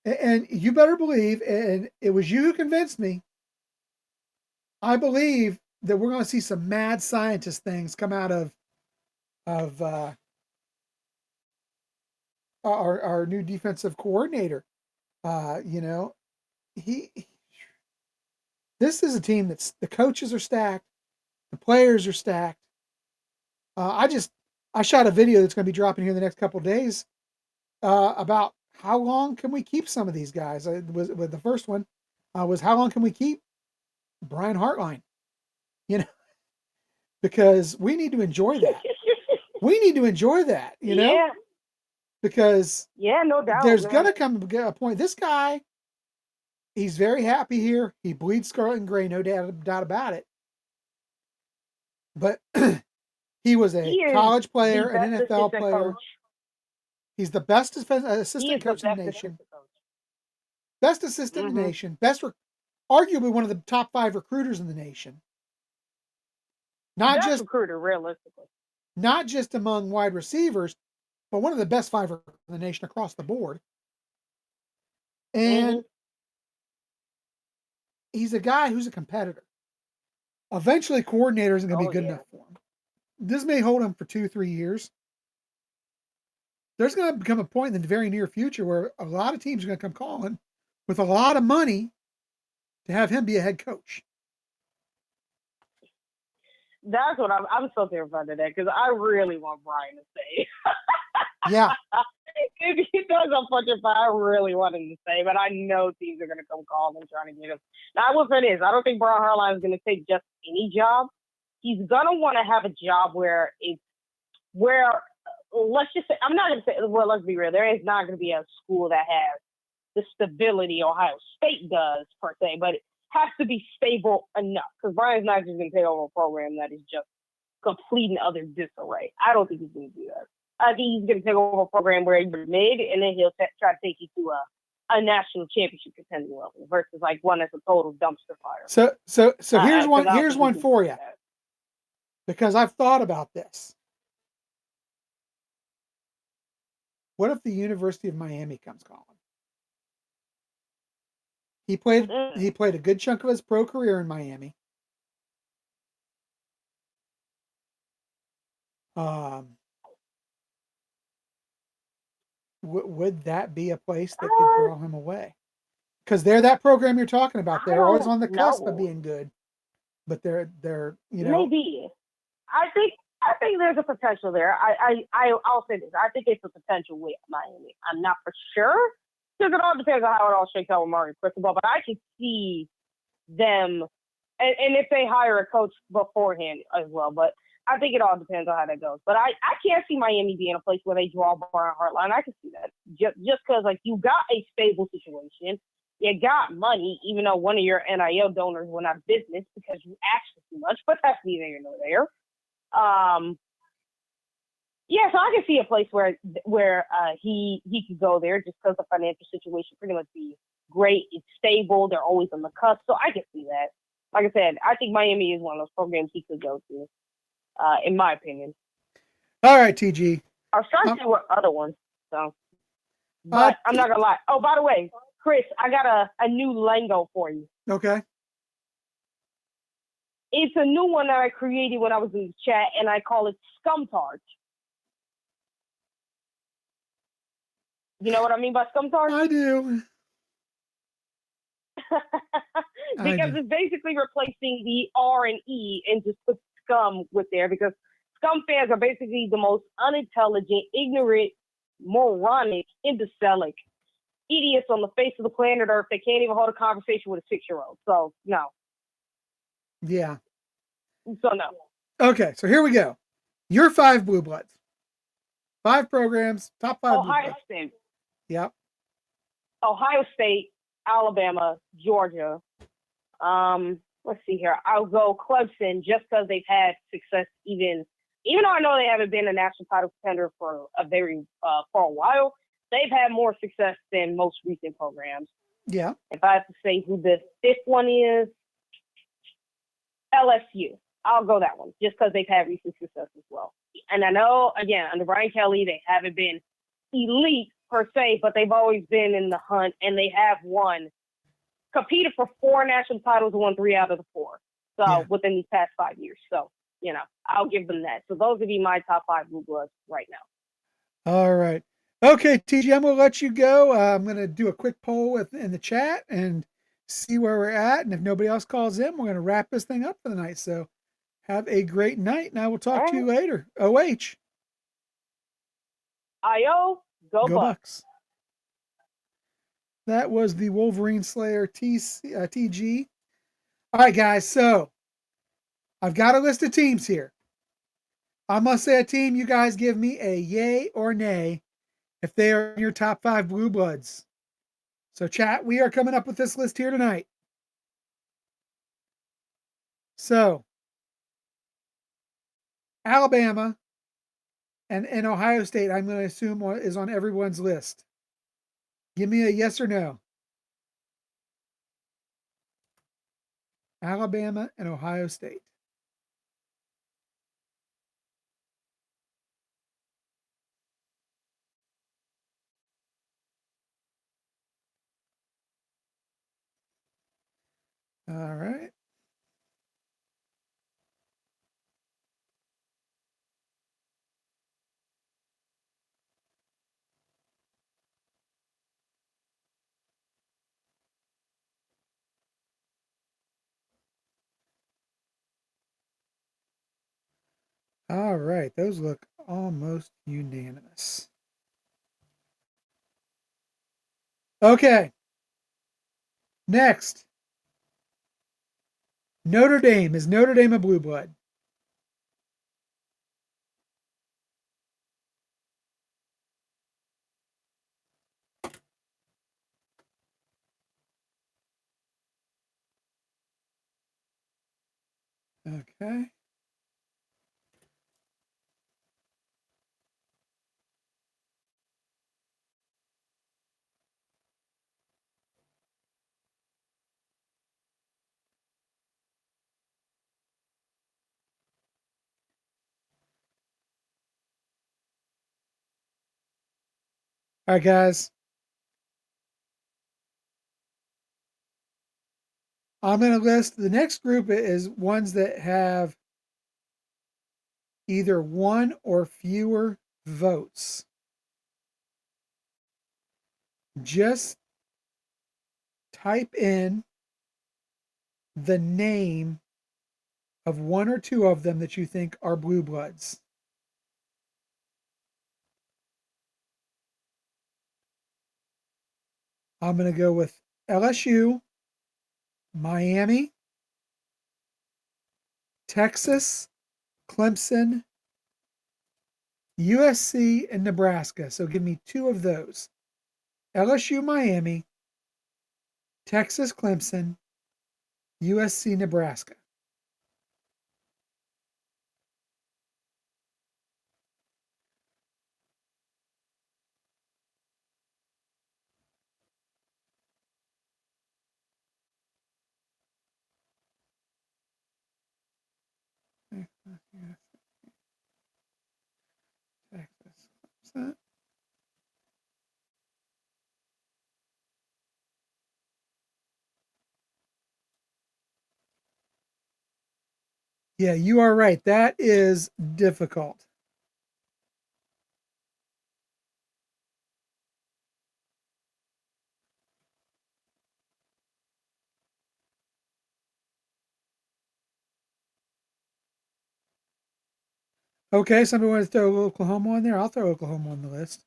and you better believe, and it was you who convinced me. I believe that we're going to see some mad scientist things come out of our new defensive coordinator. He this is a team that's, the coaches are stacked, the players are stacked. I shot a video that's going to be dropping here in the next couple of days about how long can we keep some of these guys. With the first one was how long can we keep Brian Hartline? Because we need to enjoy that. We need to enjoy that, Yeah. because no doubt. there's going to come a point. This guy, he's very happy here. He bleeds scarlet and gray, no doubt about it. But he was a college player, an NFL player. Coach. He's the best assistant coach in the nation. Best assistant in the nation. Arguably one of the top 5 recruiters in the nation. Not just recruiter, realistically. Not just among wide receivers, but one of the best 5 in the nation across the board. And he's a guy who's a competitor. Eventually, coordinator isn't going to be good enough for him. This may hold him for 2-3 years. There's going to become a point in the very near future where a lot of teams are going to come calling with a lot of money to have him be a head coach. That's what I'm so terrified of that, because I really want Brian to stay. Yeah. If he does a bunch of fire, I really want him to stay, but I know teams are going to come calling and trying to get him. Now, I will say this. I don't think Brian Hartline is going to take just any job. He's going to want to have a job where let's just say, I'm not going to say, well, let's be real. There is not going to be a school that has the stability Ohio State does, per se, but it has to be stable enough, because Brian's not just going to take over a program that is just complete and utter disarray. I don't think he's going to do that. I think he's going to take over a program where you're mid, and then he'll try to take you to a national championship contending level versus like one that's a total dumpster fire. So here's one for you, because I've thought about this. What if the University of Miami comes calling? He played a good chunk of his pro career in Miami. Would that be a place that could draw him away? Because they're that program you're talking about. They're always on the cusp of being good, but they're maybe. I think there's a potential there. I'll say this. I think it's a potential with Miami. I'm not for sure, because it all depends on how it all shakes out with Mario Cristobal. But I can see them, and if they hire a coach beforehand as well. But I think it all depends on how that goes. But I can't see Miami being a place where they draw Brian Hartline. I can see that just because, like, you got a stable situation. You got money, even though one of your NIL donors went out of business because you asked for too much, but that's neither here nor there. So I can see a place where he could go there just because the financial situation pretty much be great. It's stable. They're always on the cusp. So I can see that. Like I said, I think Miami is one of those programs he could go to, in my opinion. All right, TG. I was trying to see what other ones. So, but I'm not going to lie. Oh, by the way, Chris, I got a new lingo for you. Okay. It's a new one that I created when I was in the chat, and I call it scumtard. You know what I mean by scumtard? I do. Because it's basically replacing the R and E and just put scum with there, because scum fans are basically the most unintelligent, ignorant, moronic, imbecilic idiots on the face of the planet Earth. They can't even hold a conversation with a 6-year-old. So, no. Yeah. So, no. Okay, so here we go. Your 5 Blue Bloods. 5 programs, top 5 Ohio State. Yep. Ohio State, Alabama, Georgia. let's see here. I'll go Clemson just because they've had success even though I know they haven't been a national title contender for a while. They've had more success than most recent programs. Yeah. If I have to say who the fifth one is, LSU. I'll go that one just because they've had recent success as well. And I know, again, under Brian Kelly, they haven't been elite per se, but they've always been in the hunt, and they have competed for 4 national titles and won 3 out of the 4. So within these past 5 years. So, I'll give them that. So those would be my top 5 Blue Bloods right now. All right. Okay, TG, I'm going to let you go. I'm going to do a quick poll in the chat and see where we're at. And if nobody else calls in, we're going to wrap this thing up for the night. So have a great night, and I will talk to you later. OH. IO, go Bucks. That was the Wolverine Slayer TG. All right, guys. So I've got a list of teams here. I'm going to say a team. You guys give me a yay or nay if they are in your top 5 Blue Bloods. So chat, we are coming up with this list here tonight. So Alabama and Ohio State, I'm going to assume, is on everyone's list. Give me a yes or no. Alabama and Ohio State. All right. All right. Those look almost unanimous. Okay. Next. Notre Dame. Is Notre Dame a Blue Blood? Okay. All right, guys. I'm going to list the next group is ones that have either one or fewer votes. Just type in the name of one or two of them that you think are Blue Bloods. I'm going to go with LSU, Miami, Texas, Clemson, USC, and Nebraska. So give me 2 of those. LSU, Miami, Texas, Clemson, USC, Nebraska. Texas, Clemson. Yeah, you are right. That is difficult. Okay, somebody wants to throw Oklahoma on there. I'll throw Oklahoma on the list.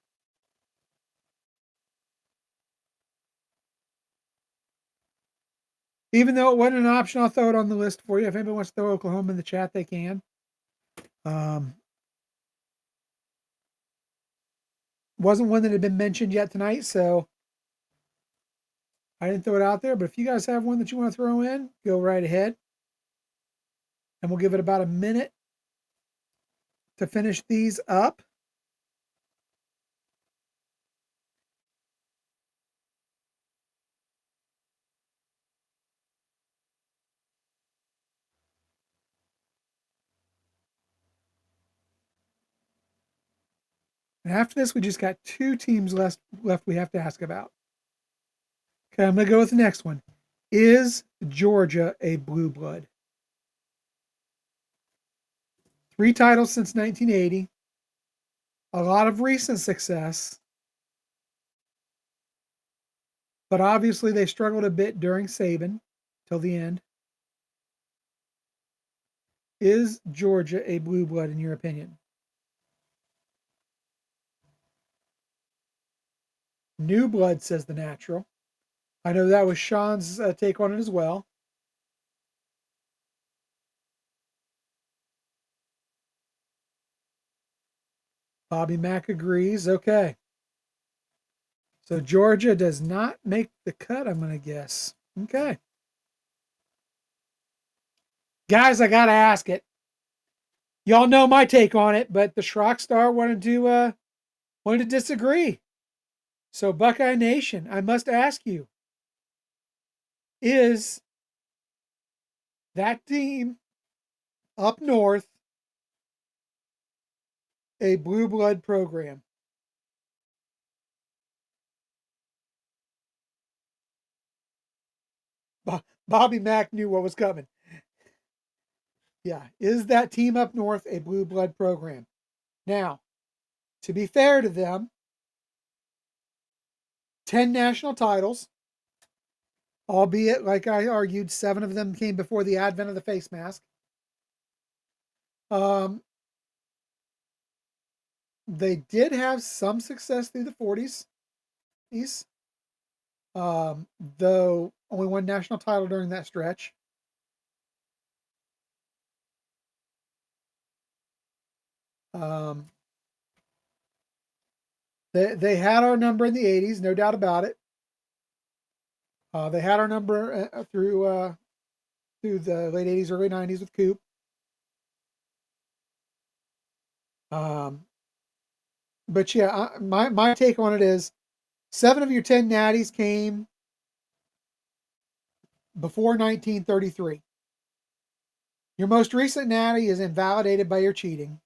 Even though it wasn't an option, I'll throw it on the list for you. If anybody wants to throw Oklahoma in the chat, they can. Wasn't one that had been mentioned yet tonight, so I didn't throw it out there. But if you guys have one that you want to throw in, go right ahead. And we'll give it about a minute to finish these up. And after this, we just got 2 teams left we have to ask about. Okay, I'm going to go with the next one. Is Georgia a blue blood? 3 titles since 1980. A lot of recent success. But obviously they struggled a bit during Saban till the end. Is Georgia a blue blood in your opinion? New blood, says the natural. I know that was Sean's take on it as well. Bobby Mack agrees. Okay. So Georgia does not make the cut, I'm going to guess. Okay. Guys, I got to ask it. Y'all know my take on it, but the Schrock Star wanted to disagree. So Buckeye Nation, I must ask you, is that team up north a blue blood program? Bobby Mack knew what was coming. Yeah, is that team up north a blue blood program? Now, to be fair to them, 10 national titles, albeit, like I argued, 7 of them came before the advent of the face mask. They did have some success through the 40s, though only 1 national title during that stretch. They had our number in the 80s, no doubt about it. They had our number through the late 80s, early 90s with Coop. But yeah, my take on it is 7 of your 10 natties came before 1933. Your most recent natty is invalidated by your cheating.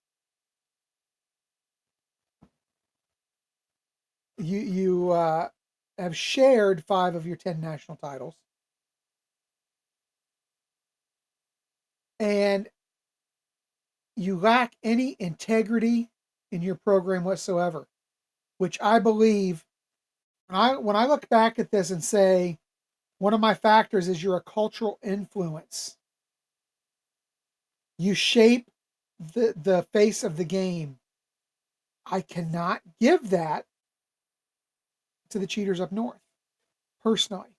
You have shared 5 of your 10 national titles. And you lack any integrity in your program whatsoever, which I believe when I look back at this and say one of my factors is you're a cultural influence. You shape the face of the game. I cannot give that to the cheaters up north, personally.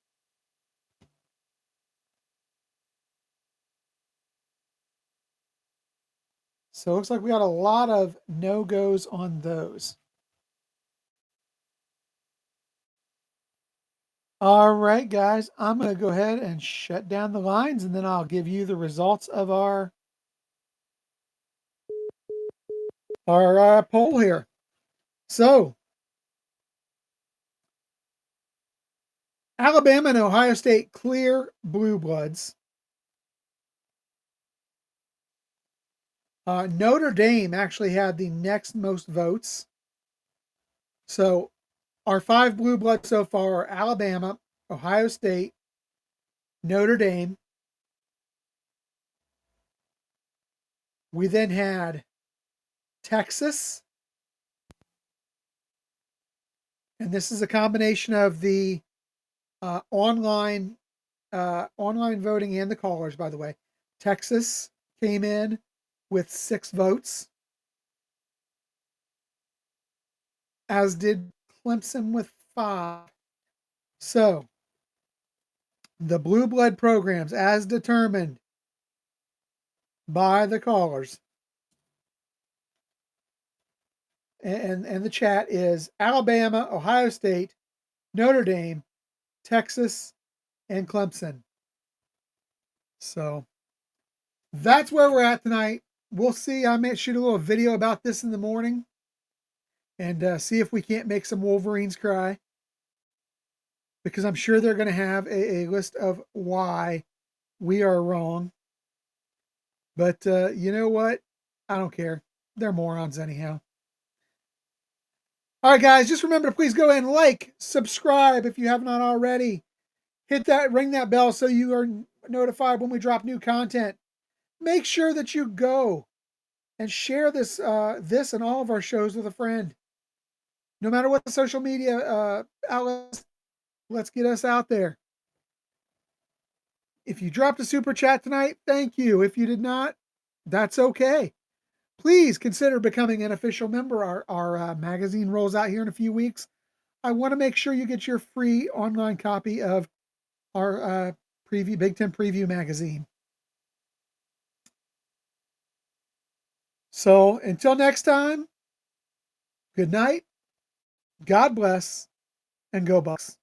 So it looks like we got a lot of no-goes on those. All right, guys, I'm going to go ahead and shut down the lines, and then I'll give you the results of our poll here. So, Alabama and Ohio State clear blue bloods. Notre Dame actually had the next most votes. So, our 5 blue bloods so far are Alabama, Ohio State, Notre Dame. We then had Texas. And this is a combination of the online voting and the callers, by the way. Texas came in with 6 votes, as did Clemson with 5. So, the blue blood programs, as determined by the callers and the chat, is Alabama, Ohio State, Notre Dame, Texas, and Clemson. So, that's where we're at tonight. We'll see. I may shoot a little video about this in the morning and see if we can't make some Wolverines cry. Because I'm sure they're going to have a list of why we are wrong. But you know what? I don't care. They're morons anyhow. All right, guys, just remember to please go ahead and like, subscribe if you have not already. Hit that, ring that bell so you are notified when we drop new content. Make sure that you go and share this and all of our shows with a friend. No matter what the social media outlets, let's get us out there. If you dropped a super chat tonight, thank you. If you did not, that's okay. Please consider becoming an official member. Our magazine rolls out here in a few weeks. I want to make sure you get your free online copy of our Big Ten Preview magazine. So until next time, good night, God bless, and go Bucks.